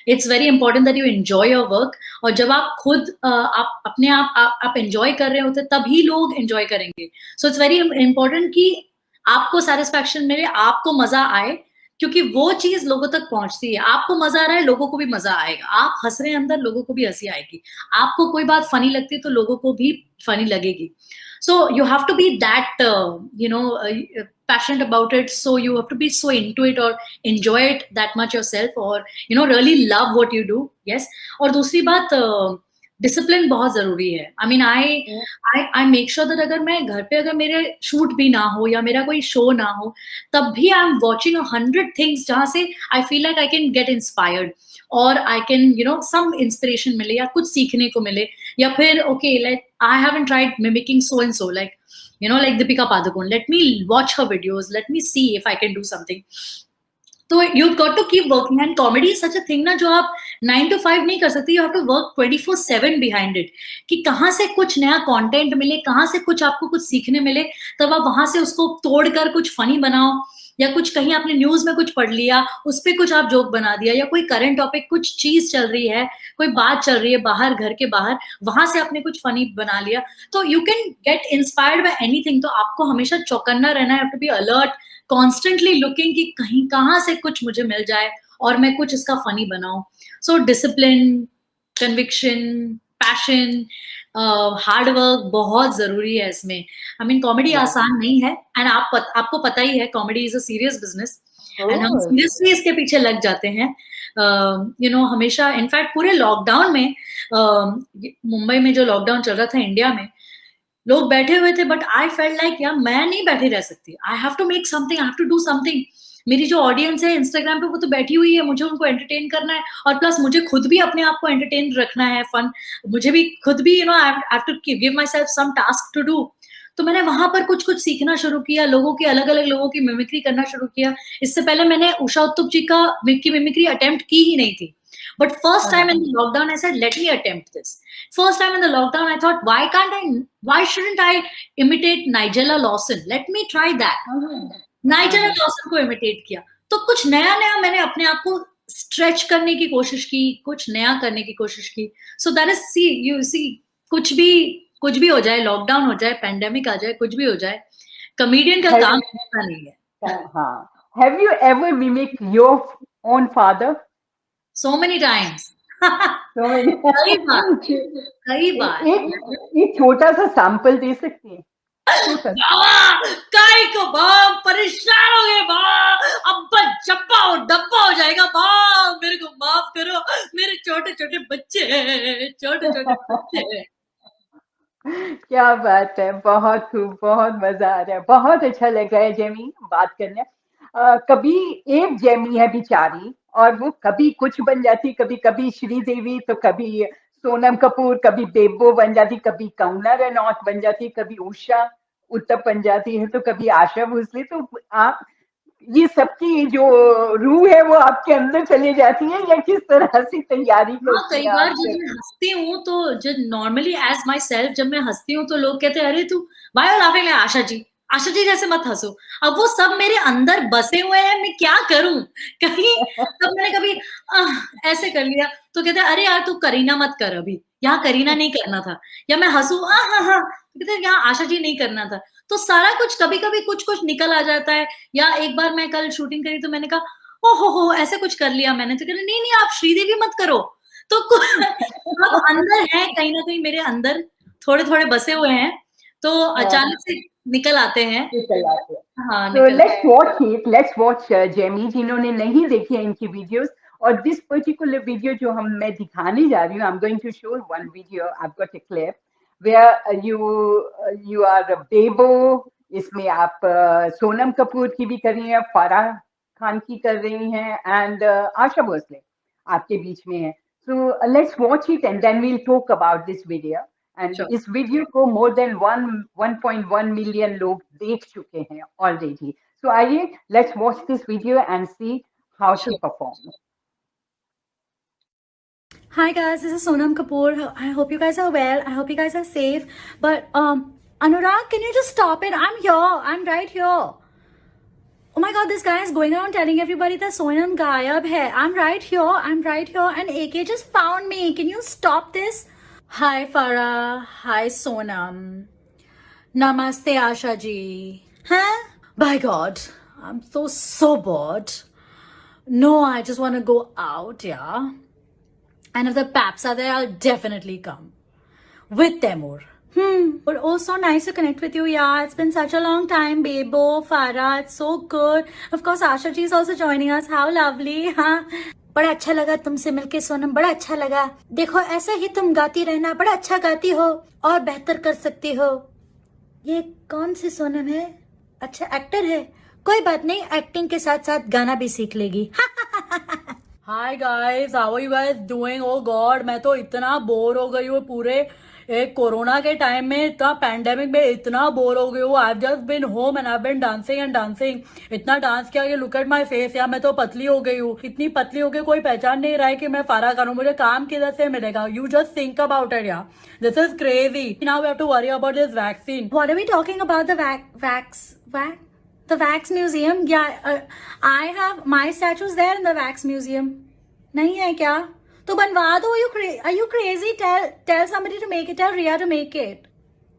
it's very important that you enjoy your work, और जब आप खुद आप अपने आप एंजॉय कर रहे होते तभी लोग एंजॉय करेंगे, सो इट्स वेरी इंपॉर्टेंट कि आपको सेटिस्फैक्शन मिले, आपको मजा आए, क्योंकि वो चीज लोगों तक पहुंचती है, आपको मजा आ रहा है लोगों को भी मजा आएगा, आप हंस रहे हैं अंदर लोगों को भी हंसी आएगी, आपको कोई बात फनी लगती है तो लोगों को भी फनी लगेगी, so you have to be that passionate about it, so you have to be so into it or enjoy it that much yourself, or you know really love what you do, yes। और दूसरी बात discipline बहुत जरूरी है, I mean I make sure that अगर मैं घर पे अगर मेरे शूट भी ना हो या मेरा कोई शो ना हो, तब भी आई एम वॉचिंग 100 थिंग्स जहां से I feel like I can get inspired, और I can you know some inspiration मिले या कुछ सीखने को मिले, या फिर okay like I haven't tried mimicking so and so, like you know like Deepika Padukone, let me watch her videos, let me see if I can do something, तो you've got to keep working, and comedy is such a thing ना जो आप 9 to 5 नहीं कर सकते, you have to work 24/7 behind it, कि कहाँ से कुछ नया कंटेंट मिले, कहाँ से कुछ आपको कुछ सीखने मिले, तब आप वहां से उसको तोड़कर कुछ फनी बनाओ, या कुछ कहीं आपने न्यूज में कुछ पढ़ लिया उस पे कुछ आप जोक बना दिया, या कोई करंट टॉपिक कुछ चीज चल रही है, कोई बात चल रही है बाहर घर के बाहर, वहां से आपने कुछ फनी बना लिया, तो you can get inspired by anything, तो आपको हमेशा चौकन्ना रहना है, have to be alert, constantly looking कि कहीं कहाँ से कुछ मुझे मिल जाए और मैं कुछ इसका फनी बनाऊं, so discipline, conviction, passion, hard work बहुत जरूरी है इसमें, आई मीन कॉमेडी आसान नहीं है, एंड आपको पता ही है comedy is a serious business, and हम सीरियसली इसके पीछे लग जाते हैं, यू नो हमेशा, इनफैक्ट पूरे लॉकडाउन में मुंबई में जो लॉकडाउन चल रहा था इंडिया में, लोग बैठे हुए थे, बट आई फेल्ट लाइक यार मैं नहीं बैठी रह सकती, I have to make something, I have to do something, मेरी जो ऑडियंस है इंस्टाग्राम पे वो तो बैठी हुई है, मुझे उनको एंटरटेन करना है, और प्लस मुझे खुद भी अपने आप को एंटरटेन रखना है, फन, मुझे भी खुद भी you know I have to give myself some task to do, तो मैंने वहां पर कुछ कुछ सीखना शुरू किया, लोगों की अलग अलग लोगों की मिमिक्री करना शुरू किया, इससे पहले मैंने उषा उत्तुप जी का मिमिक्री अटेम्प्ट की ही नहीं थी, but first time in the lockdown I said let me attempt this, first time in the lockdown I thought why shouldn't I imitate Nigella Lawson, let me try that, Nigella Lawson को imitate किया, तो कुछ नया नया मैंने अपने आप को स्ट्रेच करने की कोशिश की, कुछ नया करने की कोशिश की, so that is see you see कुछ भी हो जाए, लॉकडाउन हो जाए, पैंडेमिक आ जाए, कुछ भी हो जाए, कॉमेडियन का काम ऐसा नहीं है। हाँ, have you ever mimicked your own father? So many times So many कई बार एक छोटा सा सैंपल दे सकती है? काय को बाप परेशान हो गए बाप, अब्बा जब्बा और डब्बा हो जाएगा बाप, मेरे को माफ करो, मेरे छोटे छोटे बच्चे, छोटे छोटे बच्चे। क्या बात है, बहुत खूब, बहुत मजा आ रहा है, बहुत अच्छा लग रहा है जेमी बात करने। कभी एक जेमी है बेचारी, और वो कभी कुछ बन जाती, कभी कभी श्रीदेवी, तो कभी सोनम कपूर, कभी बेबो बन जाती, कभी कंगना रनौत बन जाती, कभी उषा उत्तप बन जाती है, तो कभी आशा भोसले। तो आप ये सबकी जो रूह है वो आपके अंदर चली जाती है, या किस तरह से तैयारी हाँ, करती कई हैं बार आप जब फिर? मैं हँसती हूँ तो जो नॉर्मली एज़ माय सेल्फ जब मैं हँसती हूँ तो लोग कहते हैं, "अरे तू why you are laughing like Asha ji? Asha ji जैसे मत हँसो।" अब वो सब मेरे अंदर बसे हुए हैं, मैं क्या करूँ? कहीं तब मैंने कभी ऐसे कर लिया तो कहते हैं, "अरे यार तू करीना मत कर अभी, यहाँ करीना नहीं करना था।" या मैं हँसूँ, "आहाहा!" तो कहते हैं, "यहाँ आशा जी नहीं करना था।" तो सारा कुछ कभी-कभी कुछ-कुछ निकल आ जाता है। या एक बार मैं कल शूटिंग करी तो मैंने कहा, "ओह हो हो! ऐसे कुछ कर लिया मैंने।" तो कह रहे, "नहीं, नहीं आप श्रीदेवी मत करो।" तो अब अंदर है कहीं न कहीं मेरे अंदर थोड़े-थोड़े बसे हुए हैं, तो हाँ, अचानक से निकल आते हैं। निकल आते हैं। हाँ, So निकल let's watch जेमी, जिन्होंने नहीं देखी है इनकी वीडियोस। और दिस पर्टिकुलर वीडियो जो मैं दिखाने जा रही हूँ, I am going to show one video, I have got a clip where you are Bebo. इसमें आप सोनम कपूर की भी कर रही हैं, फराह खान की कर रही हैं, एंड आशा भोसले आपके बीच में है। So let's watch it and then we'll talk about this video. And sure. इस वीडियो को मोर देन 1.1 मिलियन लोग देख चुके हैं ऑलरेडी। सो आइए, let's watch this video and see how she Sure. Perform. Hi guys, this is Sonam Kapoor. I hope you guys are well. I hope you guys are safe. But Anurag, can you just stop it? I'm here. I'm right here. Oh my god, this guy is going around telling everybody that Sonam gayab hai. I'm right here. I'm right here. And AK just found me. Can you stop this? Hi Farah. Hi Sonam. Namaste Asha ji. Huh? By God, I'm so bored. No, I just want to go out, yeah. And if the paps are there, I'll definitely come. With Temur. But oh, so nice to connect with you. Yeah, it's been such a long time, Bebo, Farah. It's so good. Of course, Asha ji is also joining us. How lovely, हाँ. बड़ा अच्छा लगा तुमसे मिलके सोनम, बड़ा अच्छा लगा। देखो ऐसे ही तुम गाती रहना, बड़ा अच्छा गाती हो और बेहतर कर सकती हो। ये कौन सी सोनम है? अच्छा एक्टर है, कोई बात नहीं, एक्टिंग के साथ साथ गाना भी सीख लेगी। Hi guys, how are you guys doing? Oh god, मैं तो इतना बोर हो गई हूँ पूरे एक कोरोना के टाइम में, इतना पैंडेमिक में इतना बोर हो गई हूँ। I have just been home and I have been dancing and dancing. इतना डांस किया कि लुक एट माय फेस यार, मैं तो पतली हो गई हूँ। इतनी पतली हो गई कोई पहचान नहीं रहा है कि मैं फारा करूँ। मुझे काम किधर से मिलेगा? You just think about it यार, this is crazy. Now we have to worry about this vaccine. What are we talking about the The Wax Museum? Yeah, I have my statues there in the Wax Museum. नहीं है क्या? तो बनवा दो. Are you crazy? Tell somebody to make it. Tell Ria to make it.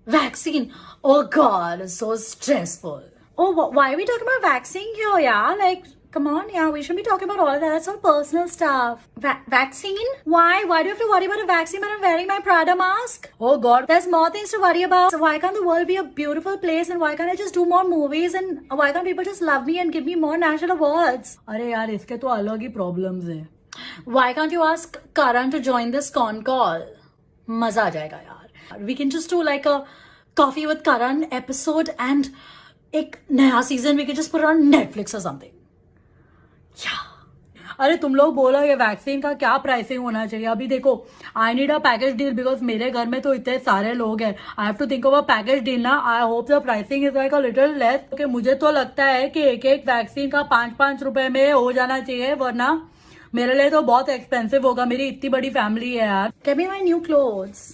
Vaccine. Oh God, it's so stressful. Oh, why are we talking about vaccine here? Yeah, like, come on, yeah, we shouldn't be talking about all of that. That's all personal stuff. Vaccine? Why? Why do you have to worry about a vaccine when I'm wearing my Prada mask? Oh God, there's more things to worry about. So why can't the world be a beautiful place, and why can't I just do more movies, and why can't people just love me and give me more national awards? अरे यार, इसके तो अलग ही problems है. Why can't you ask Karan to join this con call? मजा आ जाएगा यार. We can just do like a Coffee with Karan episode and एक नया season we can just put it on Netflix or something. Yeah. अरे तुम लोग बोलो ये वैक्सीन का क्या प्राइसिंग होना चाहिए? अभी देखो, I need a package deal because मेरे घर में तो इतने सारे लोग हैं. I have to think of a package deal ना. I hope the pricing is like a little less. क्योंकि मुझे तो लगता है कि एक वैक्सीन का 5-5 रुपए में हो जाना चाहिए, वरना मेरे लिए तो बहुत एक्सपेंसिव होगा. मेरी इतनी बड़ी फैमिली है यार. Get me my new clothes.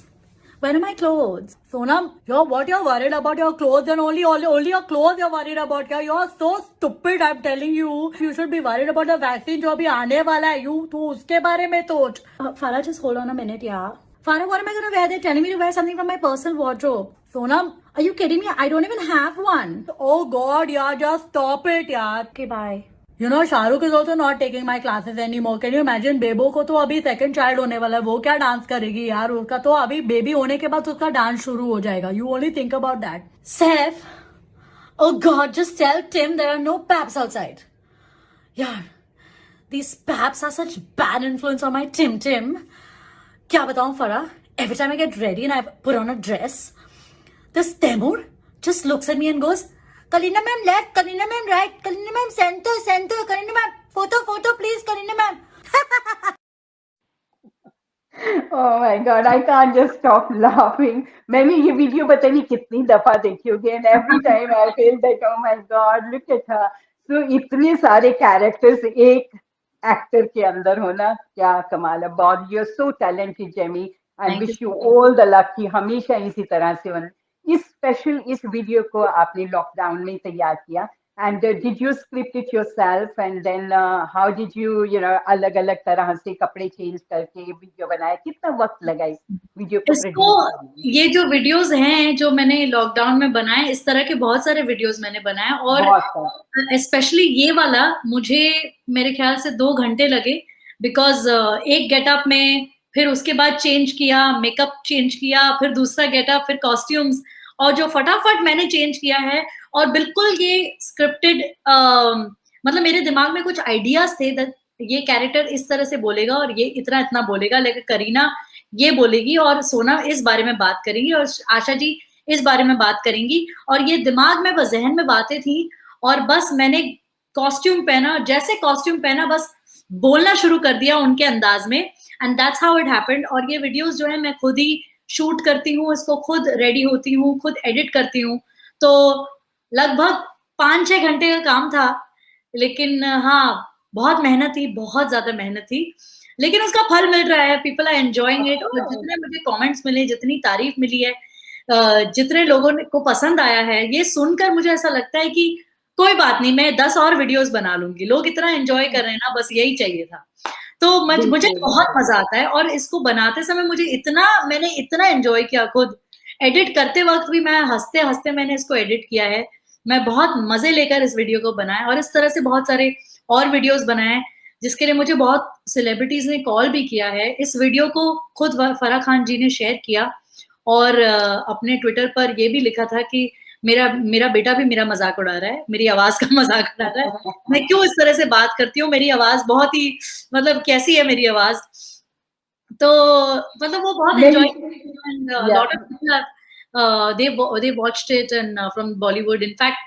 Where are my clothes? Sonam, what you're worried about your clothes, and only your clothes you're worried about. You're so stupid, I'm telling you. You should be worried about the vaccine जो अभी आने वाला है. You तो उसके बारे में सोच. Farah, just hold on a minute, yeah. Farah, what am I gonna wear? They're telling me to wear something from my personal wardrobe. Sonam, are you kidding me? I don't even have one. Oh God, yeah, just stop it, yeah. Okay, bye. You know, Shahrukh is also not taking my classes anymore. Can you imagine? बेबो को तो अभी second child होने वाला है. वो क्या dance करेगी यार? उसका तो अभी बेबी होने के बाद उसका डांस शुरू हो जाएगा. You only think about that. Seth, oh God, just tell Tim there are no paps outside. यार, these paps are such bad influence on my Tim. क्या बताऊं फरा? Every time I get ready and I put on a dress, This Temur just looks at me and goes, Kareena ma'am left, Kareena ma'am right, Kareena ma'am center, Kareena ma'am photo please, Kareena ma'am. Oh my God, I can't just stop laughing. मैंने ये video पता नहीं कितनी दफा देखी होगी and every time I feel that oh my God, look at her. So इतने सारे कैरेक्टर्स एक एक्टर के अंदर होना क्या कमाल है. बहुत you're so talented, Jemmy, and Thank you wish you so much. all the luck कि हमेशा इसी तरह से बने. इस वीडियो को आपने लॉकडाउन में तैयार किया. And did you script it yourself? And then how did you अलग-अलग तरह से कपड़े चेंज करके वीडियो बनाया? कितना वक्त लगा इस वीडियो को इसको प्रोड्यूस करने में? ये जो वीडियोस हैं जो मैंने लॉकडाउन में बनाए, इस तरह के बहुत सारे वीडियोस मैंने बनाए और बहुत सारे. स्पेशली ये वाला मुझे मेरे ख्याल से 2 घंटे लगे बिकॉज़ एक गेटअप में फिर उसके बाद चेंज किया, मेकअप चेंज किया, फिर दूसरा गेटअप, फिर कॉस्ट्यूम्स और जो फटाफट मैंने चेंज किया है और बिल्कुल ये स्क्रिप्टेड मतलब मेरे दिमाग में कुछ आइडियाज थे दैट ये कैरेक्टर इस तरह से बोलेगा और ये इतना बोलेगा, लेकिन करीना ये बोलेगी और सोनम इस बारे में बात करेंगी और आशा जी इस बारे में बात करेंगी और ये दिमाग में बस ज़हन में बातें थी और बस मैंने कॉस्ट्यूम पहना, जैसे कॉस्ट्यूम पहना बस बोलना शुरू कर दिया उनके अंदाज में and that's how it happened. और ये वीडियोस जो है मैं खुद ही शूट करती हूँ, इसको खुद रेडी होती हूँ, खुद एडिट करती हूँ, तो लगभग 5-6 घंटे का काम था. लेकिन हाँ, बहुत मेहनत थी, बहुत ज्यादा मेहनत थी, लेकिन उसका फल मिल रहा है. पीपल आर एंजॉयिंग इट और जितने मुझे कमेंट्स मिले, जितनी तारीफ मिली है, जितने लोगों को पसंद आया है, ये सुनकर मुझे ऐसा लगता है कि कोई बात नहीं, मैं 10 और वीडियोस बना लूंगी. लोग इतना एंजॉय कर रहे हैं ना, बस यही चाहिए था. तो मुझे बहुत मजा आता है और इसको बनाते समय मैंने इतना एंजॉय किया. खुद एडिट करते वक्त भी मैं हंसते हंसते मैंने इसको एडिट किया है. मैं बहुत मजे लेकर इस वीडियो को बनाया और इस तरह से बहुत सारे और वीडियोस बनाए जिसके लिए मुझे बहुत सेलिब्रिटीज ने कॉल भी किया है. इस वीडियो को खुद फराह खान जी ने शेयर किया और अपने ट्विटर पर ये भी लिखा था कि मेरा बेटा भी मेरा मजाक उड़ा रहा है, मेरी आवाज का मजाक उड़ा रहा है, मैं क्यों इस तरह से बात करती हूँ, मेरी आवाज बहुत ही मतलब कैसी है मेरी आवाज. तो मतलब वो बहुत enjoy and lot of people they watched it and from Bollywood. In fact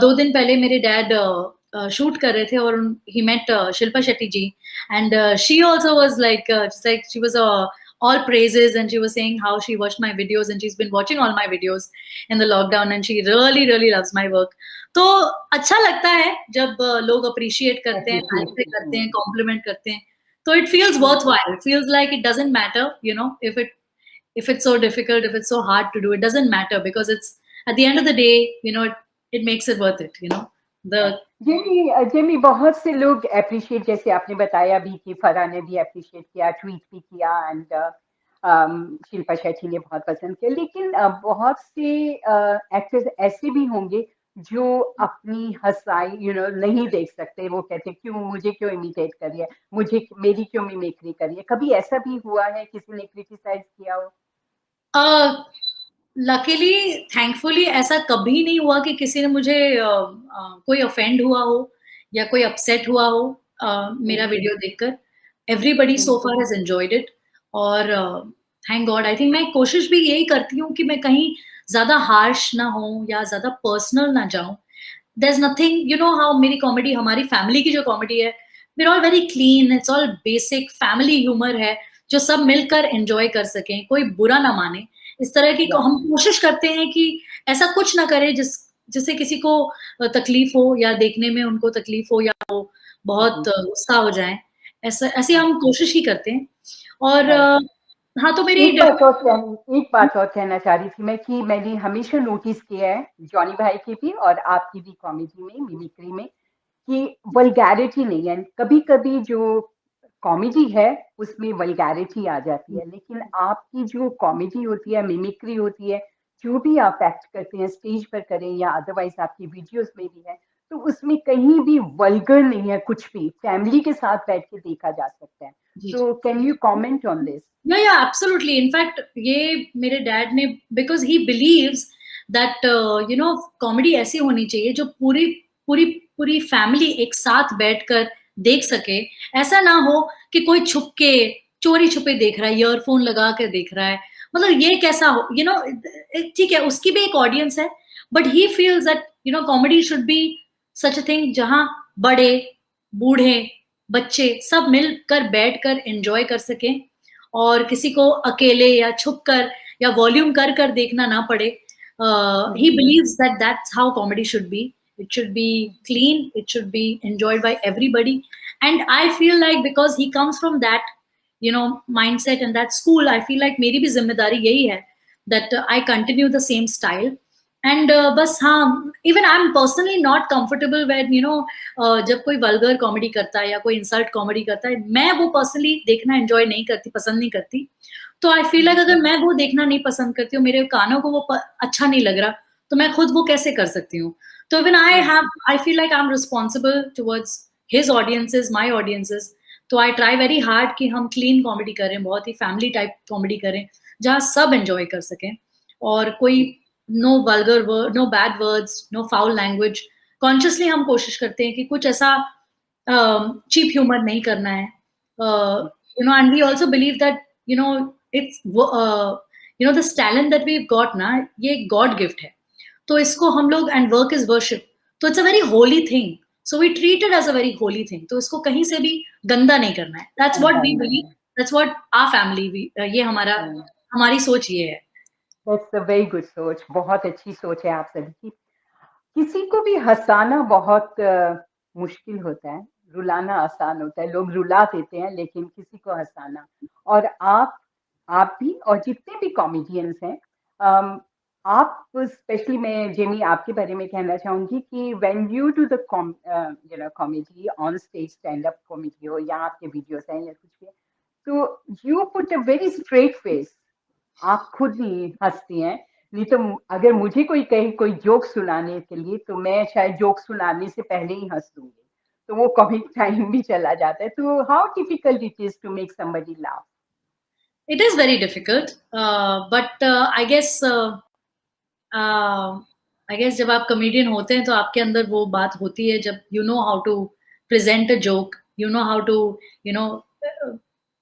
2 दिन पहले मेरे डैड शूट कर रहे थे और he met Shilpa Shetty ji and she also was like she was all praises and she was saying how she watched my videos and she's been watching all my videos in the lockdown and she really loves my work. तो अच्छा लगता है जब लोग appreciate करते हैं, तारीफ करते हैं, compliment करते हैं, तो it feels worthwhile. It feels like it doesn't matter, you know, if it's so difficult, if it's so hard to do, it doesn't matter because it's at the end of the day, you know, it makes it worth it, you know. Jamie बहुत से लोग appreciate, जैसे आपने बताया भी कि फराह ने भी अप्रिशिएट किया, ट्वीट भी किया एंड शिल्पा शेट्टी ने बहुत पसंद किया, लेकिन बहुत से एक्टर्स ऐसे भी होंगे जो अपनी हंसाई नहीं देख सकते. वो कहते मुझे क्यों इमिटेट करी है, मेरी क्यों मिमिक्री करी है. कभी ऐसा भी हुआ है किसी ने क्रिटिसाइज किया हो? लकीली थैंकफुली ऐसा कभी नहीं हुआ कि किसी ने मुझे कोई ऑफेंड हुआ हो या कोई अपसेट हुआ हो मेरा वीडियो देखकर. Everybody so far has enjoyed it और थैंक गॉड. आई थिंक मैं कोशिश भी यही करती हूँ कि मैं कहीं ज्यादा हार्श ना हो या ज्यादा पर्सनल ना जाऊं. There is nothing, you know how मेरी कॉमेडी, हमारी फैमिली की जो कॉमेडी है, we are all very clean, it's all basic family humour है जो सब मिलकर एंजॉय कर सकें, कोई बुरा ना माने. इस तरह की हम कोशिश करते हैं कि ऐसा कुछ ना करें जिससे किसी को तकलीफ हो या देखने में उनको तकलीफ हो या वो बहुत गुस्सा हो जाए. ऐसे हम कोशिश ही करते हैं. और हाँ, तो मेरी एक बात और कहना चाह रही थी मैं कि मैंने हमेशा नोटिस किया है जॉनी भाई की भी और आपकी भी कॉमेडी में, मिमिक्री में, कि वल्गैरिटी नहीं है. कभी कभी जो कॉमेडी है उसमें वल्गैरिटी आ जाती है, लेकिन आपकी जो कॉमेडी होती है, मिमिक्री होती है, जो भी आप एक्ट करते हैं स्टेज पर करें या अदरवाइज आपकी वीडियोस में भी है, तो उसमें कहीं भी वल्गर नहीं है. कुछ भी फैमिली के साथ बैठ के देखा जा सकता है. So can you comment on this? Yeah, absolutely. In fact, ये मेरे डैड ने, because he believes that you know comedy ऐसी होनी चाहिए जो पूरी फैमिली एक साथ बैठकर देख सके. ऐसा ना हो कि कोई छुप के चोरी छुपे देख रहा है, ईयरफोन लगा कर देख रहा है. मतलब ये कैसा हो, यू नो, ठीक है उसकी भी एक ऑडियंस है, but he feels that you no comedy should be such a thing जहां बड़े बूढ़े बच्चे सब मिलकर बैठकर एंजॉय कर सकें, और किसी को अकेले या छुप कर या वॉल्यूम कर कर देखना ना पड़े. He believes that that's how comedy should be. It should be clean, it should be enjoyed by everybody. And I feel like because he comes from that, you know, mindset and that school, I feel like मेरी भी जिम्मेदारी यही है that I continue the same style. And बस हाँ, even I'm personally not comfortable when you know जब कोई vulgar comedy करता है या कोई इंसल्ट कॉमेडी करता है, मैं वो पर्सनली देखना एंजॉय नहीं करती, पसंद नहीं करती. तो आई फील लाइक अगर मैं वो देखना नहीं पसंद करती हूँ, मेरे कानों को वो अच्छा नहीं लग रहा, तो मैं खुद वो कैसे कर सकती हूँ. तो even I feel like I am responsible towards his audiences, my audiences. तो आई ट्राई वेरी हार्ड कि हम क्लीन कॉमेडी करें, बहुत ही फैमिली टाइप कॉमेडी करें जहाँ सब एंजॉय कर सकें, और कोई no vulgar word, no bad words, no foul language. Consciously हम कोशिश करते हैं कि कुछ ऐसा चीप ह्यूमर नहीं करना है, you know. And we also believe that you know it's you know this talent that we've got ना, ये गॉड गिफ्ट है. तो इसको हम लोग, एंड वर्क इज वर्शिप, तो it's a very holy thing, so we treat it as a very holy thing. तो इसको कहीं से भी गंदा नहीं करना है. That's what we believe, that's what our family, ये हमारी सोच ये है. दैट्स अ वेरी गुड सोच, बहुत अच्छी सोच है आप सभी की. किसी को भी हंसाना बहुत मुश्किल होता है, रुलाना आसान होता है. लोग रुला देते हैं, लेकिन किसी को हंसाना, और आप भी और जितने भी कॉमेडियंस हैं, आप स्पेशली, मैं जेमी आपके बारे में कहना चाहूंगी कि when you do the you know comedy on stage, stand up comedy हो या आपके वीडियोस हैं या कुछ भी, तो you put a very straight face. आप खुद ही हंसती हैं. नहीं तो अगर मुझे कोई कहे कोई जोक सुनाने के लिए, तो मैं शायद जोक सुनाने से पहले ही हंस दूंगी, तो वो कॉमिक टाइम भी चला जाता है. तो how difficult it is to make somebody laugh? It is very difficult, but I guess जब आप कॉमेडियन होते हैं तो आपके अंदर वो बात होती है, जब you know how to present a joke, you know how to you know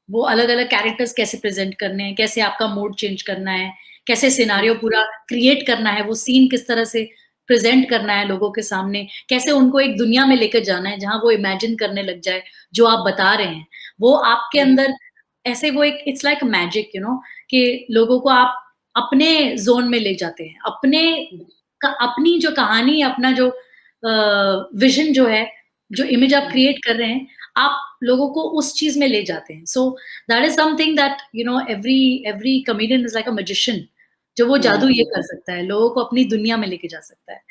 वो अलग अलग कैरेक्टर्स कैसे प्रेजेंट करने हैं, कैसे आपका मूड चेंज करना है, कैसे सिनारियो पूरा क्रिएट करना है, वो सीन किस तरह से प्रेजेंट करना है लोगों के सामने, कैसे उनको एक दुनिया में लेकर जाना है जहां वो इमेजिन करने लग जाए जो आप बता रहे हैं. वो आपके अंदर ऐसे वो एक it's like magic, you know, कि लोगों को आप अपने जोन में ले जाते हैं, अपनी जो कहानी, अपना जो विजन जो है, जो इमेज आप क्रिएट कर रहे हैं, आप लोगों को उस चीज में ले जाते हैं. So that is something that you know every comedian is like a magician, जो वो जादू ये कर सकता है, लोगों को अपनी दुनिया में लेके जा सकता है.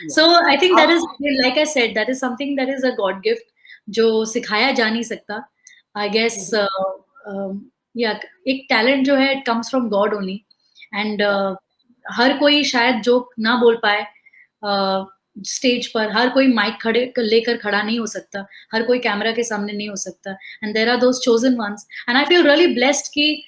So I think that is, like I said, that is something that is a God gift, जो सिखाया जा नहीं सकता. आई गेस या एक टैलेंट जो है, it comes from God only. And हर कोई शायद जोक ना बोल पाए स्टेज पर, हर कोई माइक खड़े लेकर खड़ा नहीं हो सकता, हर कोई कैमरा के सामने नहीं हो सकता. And there are those chosen ones, and I feel really blessed कि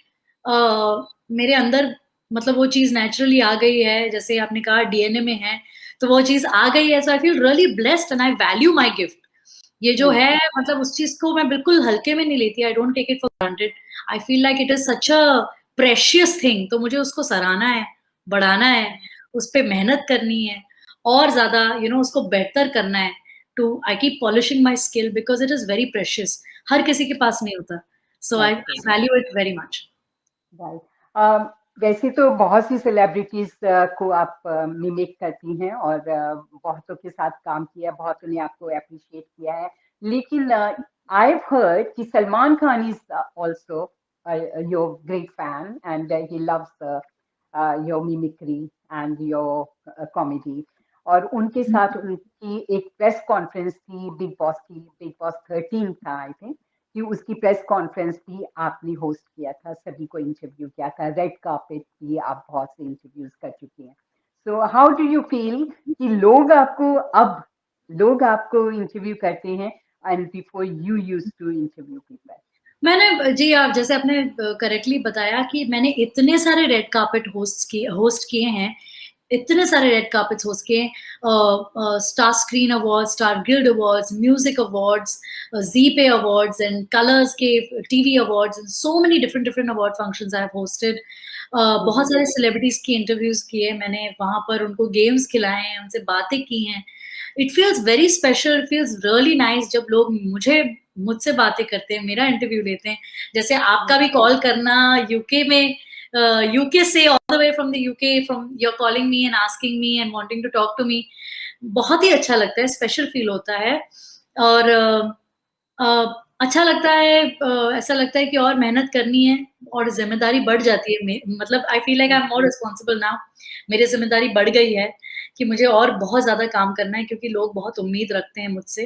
मेरे अंदर मतलब वो चीज नेचुरली आ गई है, जैसे आपने कहा डीएनए में है, तो वो चीज आ गई है. So I feel really blessed and I value my gift. ये जो है, मतलब उस चीज को मैं बिल्कुल हल्के में नहीं लेती. I don't take it for granted. I feel like it is such a precious thing. तो मुझे उसको सराहना है, बढ़ाना है, उस पर मेहनत करनी है, और ज्यादा यू नो उसको बेहतर करना है. To I keep polishing my skill because it is very precious. हर किसी के पास नहीं होता. So I value it very much. वैसे तो बहुत सी सेलिब्रिटीज को आप मिमिक करती हैं, और बहुतों के साथ काम किया, बहुतों ने आपको अप्रिशिएट किया है. लेकिन आई हैव हर्ड कि Salman Khan is also your great fan, and he loves your mimicry and your comedy. और उनके साथ उनकी एक प्रेस कॉन्फ्रेंस थी बिग बॉस की, बिग बॉस 13 था आई थिंक, कि उसकी प्रेस कॉन्फ्रेंस भी आपने होस्ट किया था, सभी को इंटरव्यू किया था. रेड कार्पेट भी आप बहुत से इंटरव्यूज कर चुकी हैं. So how do you feel कि लोग आपको इंटरव्यू करते हैं, and before you used to interview people? मैंने जी, आप जैसे आपने करेक्टली बताया कि मैंने इतने सारे रेड कार्पेट होस्ट किए हैं, इतने सारे रेड कार्पेट्स होस्ट किए, star screen award, star guild awards, music awards, Zee पे अवार्ड्स एंड कलर्स के TV awards, and so many different different award functions I have hosted. बहुत सारे सेलिब्रिटीज की इंटरव्यूज किए मैंने वहां पर, उनको गेम्स खिलाए हैं, उनसे बातें की हैं। It feels very special, it feels really nice जब लोग मुझसे बातें करते हैं, मेरा इंटरव्यू लेते हैं। जैसे आपका भी कॉल करना यूके में, UK से all the way from the UK, from you're calling me and asking me and wanting to talk to me, बहुत ही अच्छा लगता है, स्पेशल फील होता है। और अच्छा लगता है, ऐसा लगता है कि और मेहनत करनी है और जिम्मेदारी बढ़ जाती है। मतलब आई feel like I am more responsible now, मेरी जिम्मेदारी बढ़ गई है कि मुझे और बहुत ज्यादा काम करना है, क्योंकि लोग बहुत उम्मीद रखते हैं मुझसे।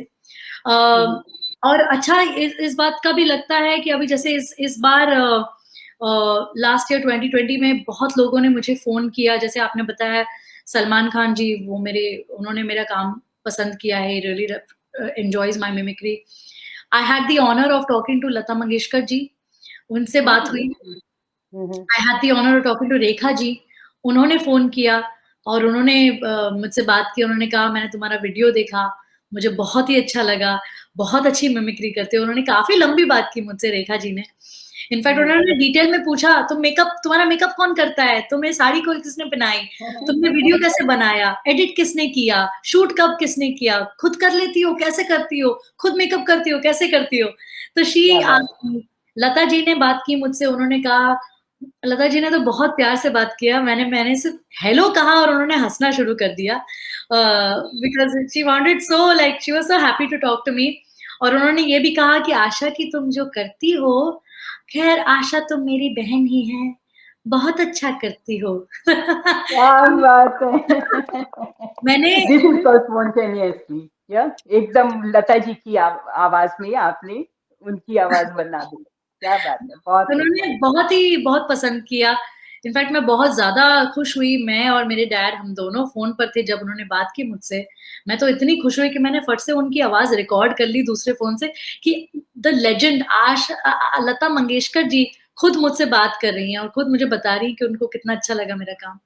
और अच्छा इस बात का भी लगता है कि अभी जैसे इस बार लास्ट ईयर 2020 में बहुत लोगों ने मुझे फोन किया, जैसे आपने बताया सलमान खान जी, उन्होंने मेरा काम पसंद किया है, really enjoys my mimicry. I had the honour of talking to Lata Mangeshkar ji, उनसे बात हुई। I had the honour of talking to Rekha ji, उन्होंने फोन किया और उन्होंने मुझसे बात की। उन्होंने कहा मैंने तुम्हारा वीडियो देखा, मुझे बहुत ही अच्छा लगा, बहुत अच्छी मिमिक्री करते हो। उन्होंने काफी लंबी बात की मुझसे, रेखा जी ने। इनफैक्ट उन्होंने डिटेल में पूछा, तुम्हारा मेकअप कौन करता है, तुम्हें साड़ी को किसने पहनाई, तुमने वीडियो कैसे बनाया, एडिट किसने किया, शूट कब किसने किया, खुद कर लेती हो, कैसे करती हो, खुद मेकअप करती हो, कैसे करती हो। तो लता जी ने बात की मुझसे। उन्होंने कहा, लता जी ने तो बहुत प्यार से बात किया, मैंने सिर्फ हेलो कहा और उन्होंने हंसना शुरू कर दिया, because she wanted so, like she was so happy to talk to me. और उन्होंने ये भी कहा कि आशा की तुम जो करती हो, खैर आशा तुम मेरी बहन ही है, बहुत अच्छा करती हो। क्या बात है। मैंने दिस इज सो स्पॉन्टेनियसली, या एकदम लता जी की आवाज में आपने उनकी आवाज बना दी। क्या बात है, बहुत उन्होंने बहुत पसंद किया। इनफैक्ट मैं बहुत ज्यादा खुश हुई, मैं और मेरे डैड हम दोनों फोन पर थे जब उन्होंने बात की मुझसे। मैं तो इतनी खुश हुई कि मैंने फट से उनकी आवाज रिकॉर्ड कर ली दूसरे फोन से कि द लेजेंड लता मंगेशकर जी खुद मुझसे बात कर रही हैं और खुद मुझे बता रही हैं कि उनको कितना अच्छा लगा मेरा काम।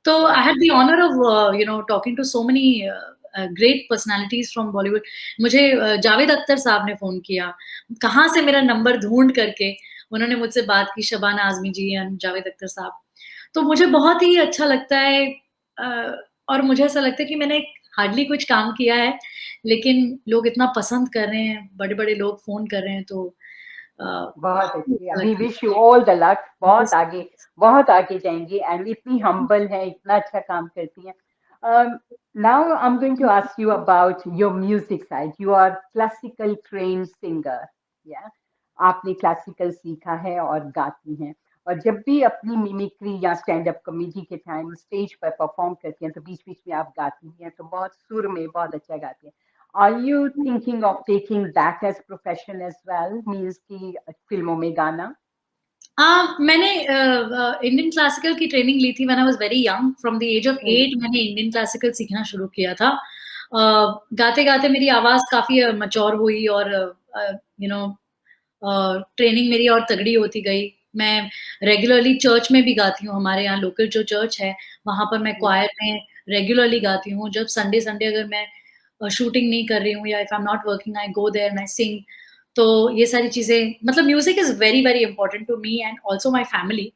तो I had the honour of talking to so many great personalities from Bollywood. मुझे जावेद अख्तर साहब ने फोन किया, कहाँ से मेरा नंबर ढूंढ करके उन्होंने मुझसे बात की, शबाना आजमी जी एंड जावेद अख्तर साहब। तो मुझे बहुत ही अच्छा लगता है, और मुझे ऐसा लगता है कि मैंने हार्डली कुछ काम किया है, लेकिन लोग इतना पसंद कर रहे हैं, बड़े बड़े लोग फोन कर रहे हैं, तो बहुत अच्छी। We wish you all the luck, बहुत आगे जाएंगी, एंड इतनी हम्बल है, इतना अच्छा काम करती हैं। Now I am going to ask you about your music side. You are classical trained singer, या आपने क्लासिकल सीखा है और गाती हैं, और जब भी अपनी मिमिक्री या स्टैंड अप कॉमेडी के टाइम स्टेज पर परफॉर्म करती हैं तो बीच बीच में आप गाती हैं, तो बहुत सुर में बहुत अच्छा गाती हैं। Are you thinking of taking that as profession as well? Means कि फिल्मों में गाना? मैंने इंडियन क्लासिकल की ट्रेनिंग ली थी when I was very young. From the age of 8 मैंने इंडियन क्लासिकल सीखना शुरू किया था। गाते गाते मेरी आवाज काफी मैच्योर हुई और ट्रेनिंग मेरी और तगड़ी होती गई। मैं रेगुलरली चर्च में भी गाती हूँ, हमारे यहाँ लोकल जो चर्च है वहां पर मैं क्वायर में रेगुलरली गाती हूँ। जब संडे अगर मैं शूटिंग नहीं कर रही हूँ या if I am not working, I go there and I sing. तो ये सारी चीजें, मतलब music is very very important to me and also my family.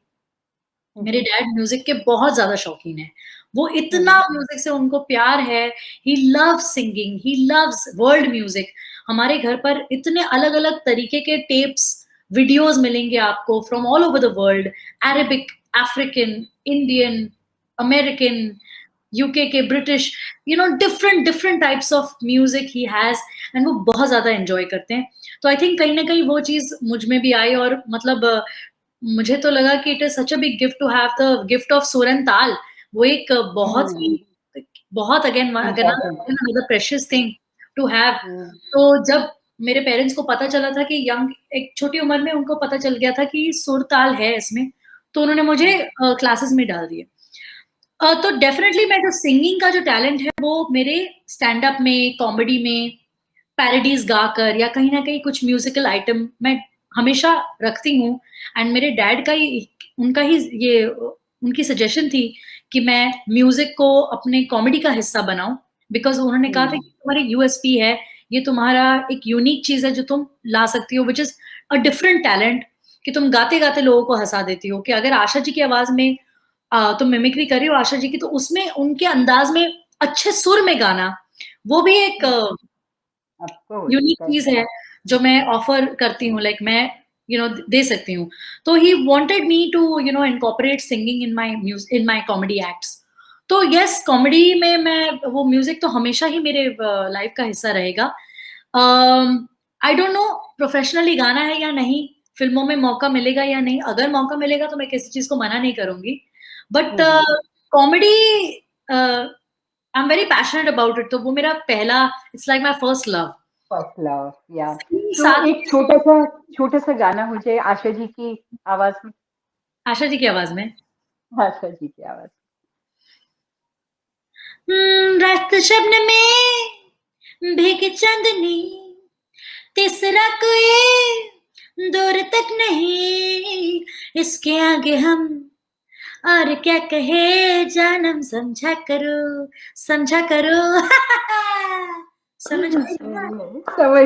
मेरे डैड म्यूजिक के बहुत ज्यादा शौकीन है, वो इतना म्यूजिक से उनको प्यार है। He loves singing, he loves world music. हमारे घर पर इतने अलग अलग तरीके के टेप्स, वीडियोस मिलेंगे आपको from all over the world, Arabic, African, Indian, American, UK के, British, different different types of music he has, and वो बहुत ज्यादा एंजॉय करते हैं। तो आई थिंक कहीं ना कहीं वो चीज मुझ में भी आई, और मतलब मुझे तो लगा कि it is such a big gift to have the gift of सुर एंड ताल। वो एक बहुत again another precious thing to have. तो जब मेरे पेरेंट्स को पता चला था कि एक छोटी उम्र में उनको पता चल गया था कि सुर ताल है इसमें, तो उन्होंने मुझे क्लासेस में डाल दिए। तो डेफिनेटली मैं जो सिंगिंग का जो टैलेंट है वो मेरे स्टैंड अप में, कॉमेडी में, पैरोडीज गाकर या कहीं ना कहीं कुछ म्यूजिकल आइटम मैं हमेशा रखती हूँ। एंड मेरे डैड का ही उनकी सजेशन थी कि मैं म्यूजिक को अपने कॉमेडी का हिस्सा बनाऊं, बिकॉज उन्होंने कहा था कि तुम्हारी यूएसपी है, ये तुम्हारा एक यूनिक चीज है जो तुम ला सकती हो, which is a different talent, कि तुम गाते गाते लोगों को हंसा देती हो। कि अगर आशा जी की आवाज में तुम मिमिक्री कर रही हो आशा जी की, तो उसमें उनके अंदाज में अच्छे सुर में गाना, वो भी एक यूनिक चीज है जो मैं ऑफर करती हूँ, लाइक मैं दे सकती हूँ। तो he wanted me to incorporate singing in my comedy acts. तो यस, कॉमेडी में मैं वो म्यूजिक तो हमेशा ही मेरे लाइफ का हिस्सा रहेगा। आई डोंट नो प्रोफेशनली गाना है या नहीं, फिल्मों में मौका मिलेगा या नहीं, अगर मौका मिलेगा तो मैं किसी चीज को मना नहीं करूंगी, but comedy I am very passionate about it. तो वो मेरा पहला, it's like my first love. या तो एक छोटा सा गाना हो जाए आशा जी की आवाज में। आशा जी की आवाज में? आशा जी की आवाज। रात शबनम में भीगी चांदनी, तीसरा कोई दूर तक नहीं, इसके आगे हम और क्या कहे जानम, समझा करो समझा करो। समझ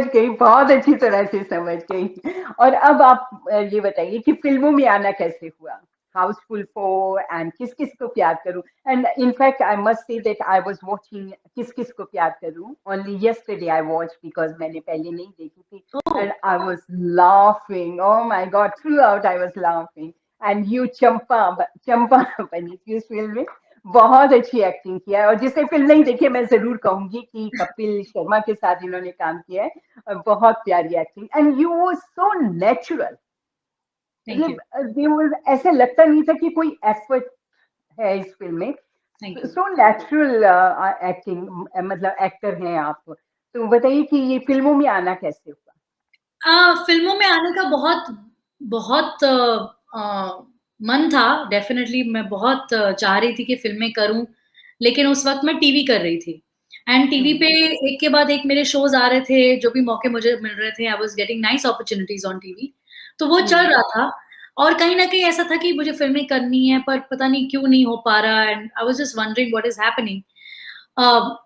गई, बहुत अच्छी तरह से समझ गई। और अब आप ये बताइए कि फिल्मों में आना कैसे हुआ? हाउसफुल 4 एंड किस Kis Ko Pyaar Karoon, and in fact I must say that I was watching Kis Kis Ko Pyaar Karoon only yesterday I watch, because मैंने पहले नहीं देखी थी, and I was laughing, oh my God, through I was laughing. And you Champa बनी थी उस फिल्म में, बहुत अच्छी एक्टिंग किया है। और जिसने फिल्म नहीं देखी मैं जरूर कहूंगी कि कपिल शर्मा के साथ इन्होंने काम किया है, बहुत प्यारी acting, and you was so natural. मतलब ऐसे लगता नहीं था कि कोई एफर्ट है इस फिल्म में, सो नेचुरल एक्टिंग, मतलब एक्टर हैं आप। तो बताइए कि ये फिल्मों में आना कैसे हुआ? फिल्मों में आने का बहुत मन था, डेफिनेटली मैं बहुत चाह रही थी कि फिल्में करूं, लेकिन उस वक्त मैं टीवी कर रही थी, एंड टीवी पे एक के बाद एक मेरे शोज आ रहे थे, जो भी मौके मुझे मिल रहे थे, I was getting nice opportunities on TV, तो वो चल रहा था। और कहीं ना कहीं ऐसा था कि मुझे फिल्में करनी है, पर पता नहीं क्यों नहीं हो पा रहा, and I was just wondering what is happening,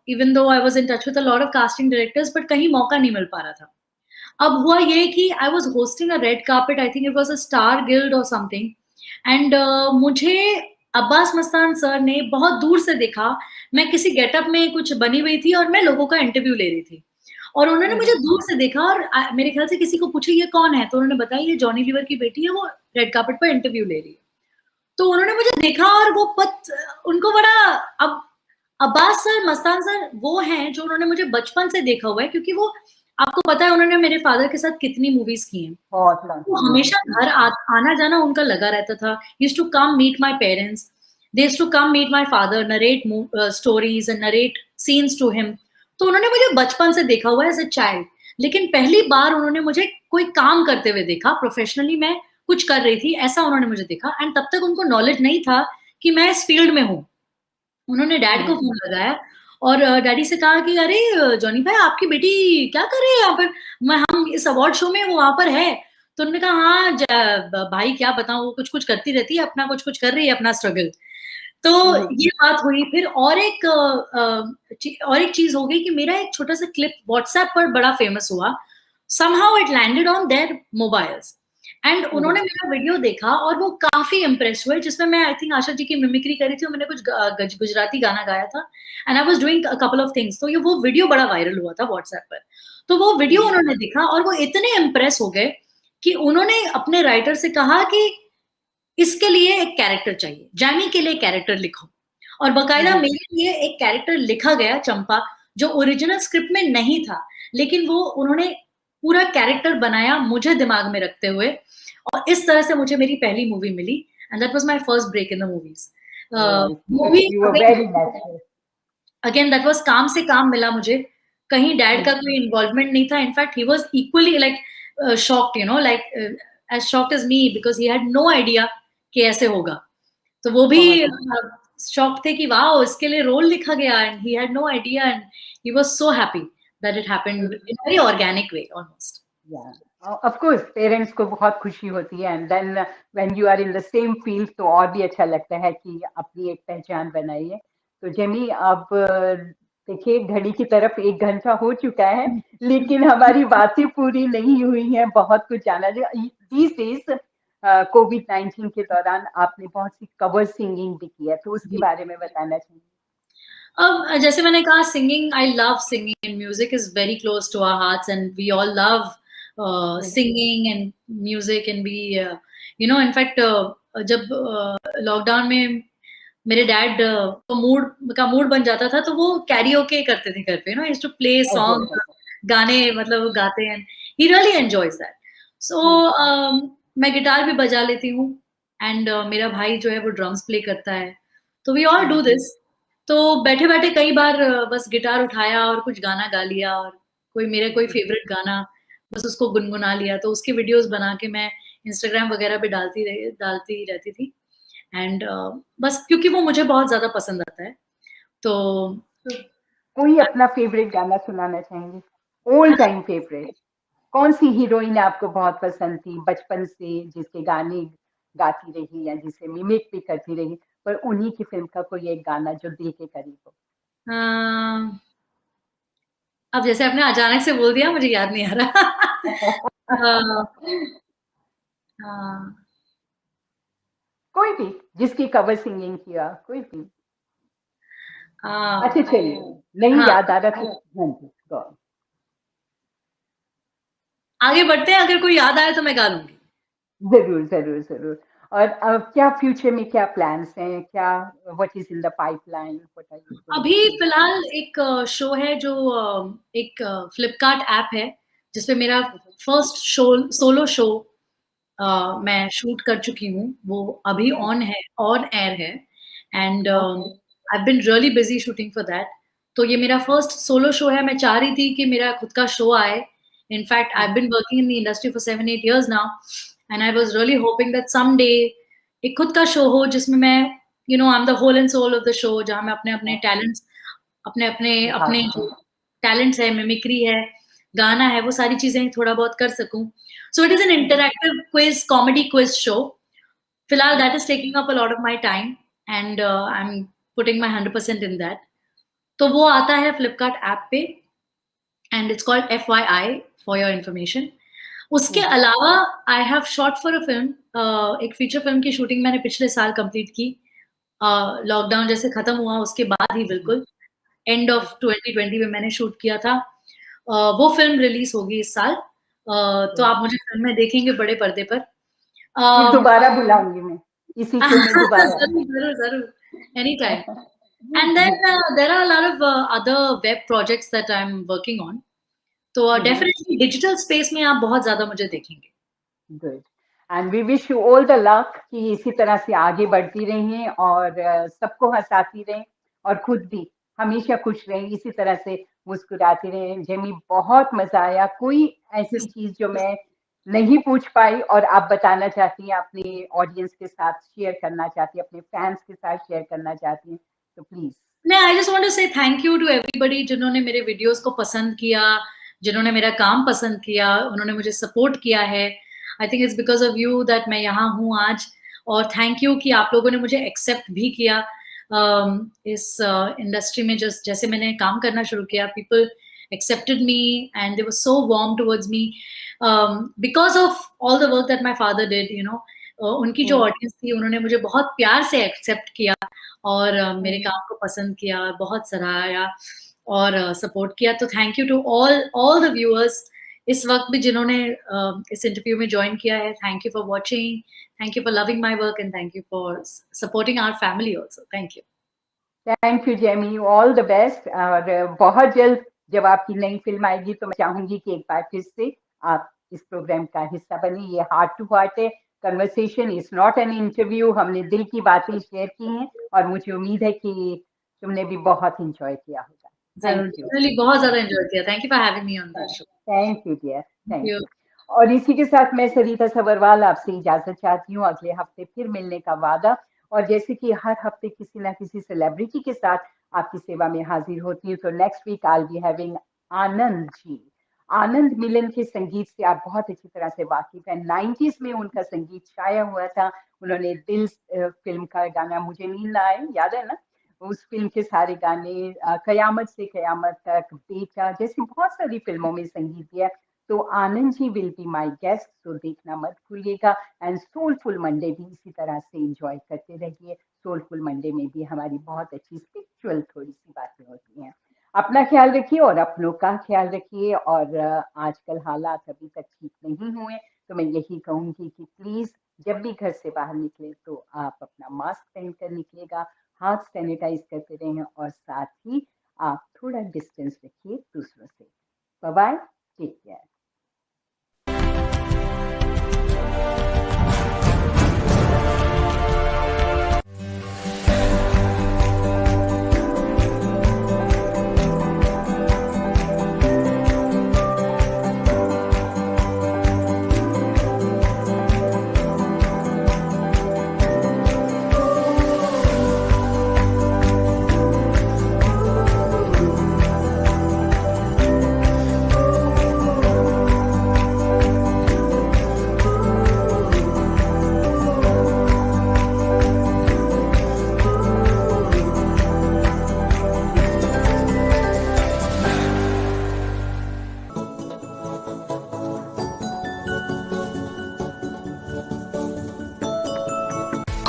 even though I was in touch with a lot of casting directors, but कहीं मौका नहीं मिल पा रहा था। अब हुआ ये कि I was hosting a red carpet, I think it was a star guild और समथिंग, एंड मुझे अब्बास मस्तान सर ने बहुत दूर से देखा, मैं किसी गेटअप में कुछ बनी हुई थी और मैं लोगों का इंटरव्यू ले रही थी, और उन्होंने मुझे दूर से देखा, और मेरे ख्याल से किसी को पूछा ये कौन है, तो उन्होंने बताया ये जॉनी लीवर की बेटी है, वो रेड कार्पेट पर इंटरव्यू ले रही है। तो उन्होंने मुझे देखा और वो उनको बड़ा, अब अब्बास सर, मस्तान सर वो हैं जो उन्होंने मुझे बचपन से देखा हुआ है, क्योंकि वो, आपको पता है उन्होंने मेरे फादर के साथ कितनी मूवीज की हैं, तो हमेशा घर आना जाना उनका लगा रहता था। Used to come meet my parents, they used to come meet my father, narrate stories and narrate scenes to him. तो उन्होंने मुझे बचपन से देखा हुआ है एज अ चाइल्ड, लेकिन पहली बार उन्होंने मुझे कोई काम करते हुए देखा, प्रोफेशनली मैं कुछ कर रही थी ऐसा उन्होंने मुझे देखा, एंड तब तक उनको नॉलेज नहीं था कि मैं इस फील्ड में हूँ। उन्होंने डैड को फोन लगाया और डैडी से कहा कि अरे जॉनी भाई, आपकी बेटी क्या कर रही है यहाँ पर, हम इस अवार्ड शो में, वो वहां पर है। तो उन्होंने कहा हाँ भाई क्या बताऊं, वो कुछ कुछ करती रहती है, अपना कुछ कुछ कर रही है, अपना स्ट्रगल। तो ये बात हुई। फिर और एक चीज हो गई कि मेरा एक छोटा सा क्लिप व्हाट्सएप पर बड़ा फेमस हुआ, somehow it landed on their mobiles, and उन्होंने मेरा वीडियो देखा और वो काफी इम्प्रेस हुए, जिसमें मैं आई थिंक आशा जी की मिमिक्री करी थी और मैंने कुछ गुजराती गाना गाया था, and I was doing a couple of things. तो ये वो वीडियो बड़ा वायरल हुआ था व्हाट्सएप पर। तो वो वीडियो उन्होंने देखा और वो इतने इम्प्रेस हो गए कि उन्होंने अपने राइटर से कहा कि इसके लिए एक कैरेक्टर चाहिए, जैमी के लिए कैरेक्टर लिखो, और बकायदा मेरे लिए एक कैरेक्टर लिखा गया, चंपा, जो ओरिजिनल स्क्रिप्ट में नहीं था, लेकिन वो उन्होंने पूरा कैरेक्टर बनाया मुझे दिमाग में रखते हुए, और इस तरह से मुझे मेरी पहली मूवी मिली, and that was my first break in the movies. Movie again that was काम से काम मिला मुझे, कहीं डैड का कोई इन्वॉल्वमेंट नहीं था, in fact he was equally like shocked, like as shocked as me, because he had no idea कि ऐसे होगा। तो वो भी शॉक थे कि वाओ, इसके लिए रोल लिखा गया, and he had no idea, and he was so happy that it happened in a very organic way almost. Of course parents को बहुत खुशी होती है, and then when you are in the same field तो और भी अच्छा लगता है कि अपनी एक पहचान बनाई है। तो जेमी, अब देखिए घड़ी की तरफ 1 घंटा हो चुका है, लेकिन हमारी बातें पूरी नहीं हुई हैं, बहुत कुछ जाना दीज डेज। कोविड-19 के दौरान आपने बहुत सी कवर सिंगिंग भी की है, तो उसके जी। बारे में बताना चाहिए। अब जैसे मैंने कहा, singing, I love singing and music is very close to our hearts and we all love singing and music and we you know, in fact जब लॉकडाउन में मेरे डैड को मूड बन जाता था तो वो कैरियोके करते थे घर पे, no, used to play song, गाने मतलब गाते हैं, he really enjoys that. So मैं गिटार भी बजा लेती हूँ एंड मेरा भाई जो है वो ड्रम्स प्ले करता है, तो वी ऑल डू दिस। तो बैठे-बैठे कई बार बस गिटार उठाया और कुछ गाना गा लिया, और कोई फेवरेट गाना बस उसको गुनगुना लिया, तो उसकी वीडियोस बना के मैं इंस्टाग्राम वगैरह पे डालती रहती थी। एंड बस क्योंकि वो मुझे बहुत ज़्यादा पसंद आता है, तो कोई अपना फेवरेट गाना सुनाना चाहेंगे? All time favourite? कौन सी हीरोइन आपको बहुत पसंद थी बचपन से, जिसके गाने गाती रही या जिसे मिमिक भी करती रही, पर उन्हीं की फिल्म का कोई एक गाना जो दिल के करीब हो? अ, अब जैसे आपने अचानक से बोल दिया, मुझे याद नहीं आ रहा। अ, हाँ, कोई भी, जिसकी कवर सिंगिंग किया, कोई भी। अ, अच्छा चलिए, नहीं हाँ, याद आ रहा तो हाँ जी, go on। आगे बढ़ते हैं, अगर कोई याद आए तो मैं गा लूँगी। ज़रूर, ज़रूर, ज़रूर। और क्या फ्यूचर में क्या प्लान्स हैं? क्या what is in the pipeline? What are you going अभी टू डू? फिलहाल एक शो है जो एक फ्लिपकार्ट ऐप है, जिसपे मेरा फर्स्ट सोलो शो मैं शूट कर चुकी हूँ। वो अभी ऑन एयर है and okay. I have been really busy shooting for that. तो ये मेरा फर्स्ट सोलो शो है, मैं चाह रही थी कि मेरा खुद का शो आए। In fact, I've been working in the industry for 7-8 years now, and I was really hoping that someday एक खुद का शो हो जिसमें मैं, I'm the whole and soul of the show, जहाँ मैं अपने-अपने टैलेंट्स, अपने-अपने दिखा अपने सकते जो टैलेंट्स है, मिमिक्री है, गाना है, वो सारी चीज़ें थोड़ा बहुत कर सकूँ। So it is an हैं। interactive quiz, comedy quiz show. फिलहाल that is taking up a lot of my time and I'm putting my 100% in that. तो वो आता है फ्लिपकार्ट ऐप पे and it's called FYI for your information. उसके अलावा I have shot for a film, एक feature film की shooting मैंने पिछले साल कंप्लीट की, लॉकडाउन जैसे खत्म हुआ उसके बाद ही, बिल्कुल एंड ऑफ 2020 में मैंने शूट किया था। वो फिल्म रिलीज होगी इस साल, तो आप मुझे फिल्म में देखेंगे बड़े पर्दे पर। फिर um, दोबारा बुलाऊँगी मैं, इसी शो में दोबारा। ज़रूर, ज़रूर, ज़रूर, any time. And then there are a lot of other web projects that I'm working on. तो डेफिनेटली डिजिटल स्पेस में आप बहुत ज़्यादा मुझे देखेंगे। Good, and we wish you all the luck कि इसी तरह से आगे बढ़ती रहें और सबको हँसाती रहें और खुद भी हमेशा खुश रहें, इसी तरह से मुस्कुराती रहें। जेमी, बहुत मज़ा आया। कोई ऐसी चीज़ जो मैं नहीं पूछ पाई और आप बताना चाहती हैं, अपने ऑडियंस के साथ शेयर करना चाहती हैं, अपने फैन्स के साथ शेयर करना चाहती हैं, तो प्लीज़। नहीं, आई जस्ट वांट टू से थैंक यू टू एवरीबॉडी जिन्होंने मेरे वीडियोस को पसंद किया, जिन्होंने मेरा काम पसंद किया, उन्होंने मुझे सपोर्ट किया है। I think it's because of you that मैं यहाँ हूँ आज, और थैंक यू कि आप लोगों ने मुझे एक्सेप्ट भी किया इस इंडस्ट्री में। जैसे मैंने काम करना शुरू किया, people accepted me and they were so warm towards me because of all the work that my father did, उनकी जो ऑडियंस थी उन्होंने मुझे बहुत प्यार से एक्सेप्ट किया और मेरे काम को पसंद किया, बहुत सराहा और सपोर्ट किया। तो thank you to all the viewers इस वक्त भी जिन्होंने इस इंटरव्यू में ज्वाइन किया है। Thank you for watching, thank you for loving my work and thank you for supporting our family also. Thank you. Thank you Jamie, all the best. और बहुत जल्द जब आपकी नई फिल्म आएगी तो मैं चाहूंगी कि एक बार फिर से आप इस प्रोग्राम का हिस्सा बने। ये हार्ट टू हार्ट है, conversation is not an interview. हमने दिल की बातें शेयर की हैं और मुझे उम्मीद है कि तुमने भी बहुत इंजॉय किया होगा। जरूर, थैंक यू। really बहुत ज्यादा एंजॉय किया। Thank you for having me on the show. Thank you dear, thank thank you. You. और इसी के साथ मैं सरिता सबरवाल आपसे इजाजत चाहती हूँ, अगले हफ्ते फिर मिलने का वादा। और जैसे कि हर हफ्ते किसी ना किसी सेलिब्रिटी के साथ आपकी सेवा में हाजिर होती हूँ, तो next week I will be having Anand ji. Anand Milan के संगीत से आप बहुत अच्छी तरह से वाकिफ हैं। 90s में उनका संगीत छाया हुआ था। उन्होंने दिल फिल्म का गाना मुझे नींद ना आए, याद है ना? उस फिल्म के सारे गाने, कयामत से कयामत तक, बेटा जैसी बहुत सारी फिल्मों में संगीत दिया। तो Anand ji will be my guest, तो देखना मत भूलिएगा। एंड सोलफुल मंडे भी इसी तरह से एंजॉय करते रहिए। सोलफुल मंडे में भी हमारी बहुत अच्छी स्पिरिचुअल थोड़ी सी बातें होती हैं। अपना ख्याल रखिए और अपनों का ख्याल रखिए। और आजकल हालात अभी तक ठीक नहीं हुए, तो मैं यही कहूंगी कि प्लीज जब भी घर से बाहर निकले तो आप अपना मास्क पहन कर निकलिएगा, हाथ सैनिटाइज करते रहें और साथ ही आप थोड़ा डिस्टेंस रखिए दूसरों से। Bye bye, take care.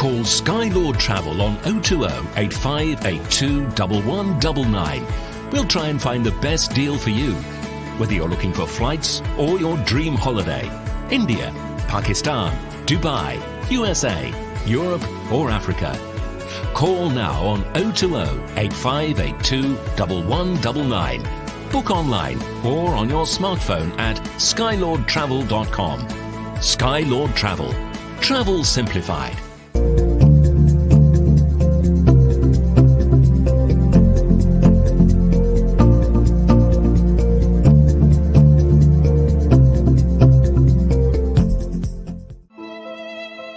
Call Skylord Travel on 020 8582 1199. We'll try and find the best deal for you. Whether you're looking for flights or your dream holiday, India, Pakistan, Dubai, USA, Europe or Africa. Call now on 020 8582 1199. Book online or on your smartphone at skylordtravel.com. Skylord Travel. Travel simplified.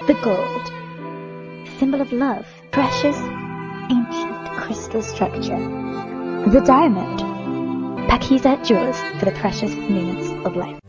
The gold, symbol of love, precious, ancient crystal structure. The diamond, Pakisat jewels for the precious moments of life.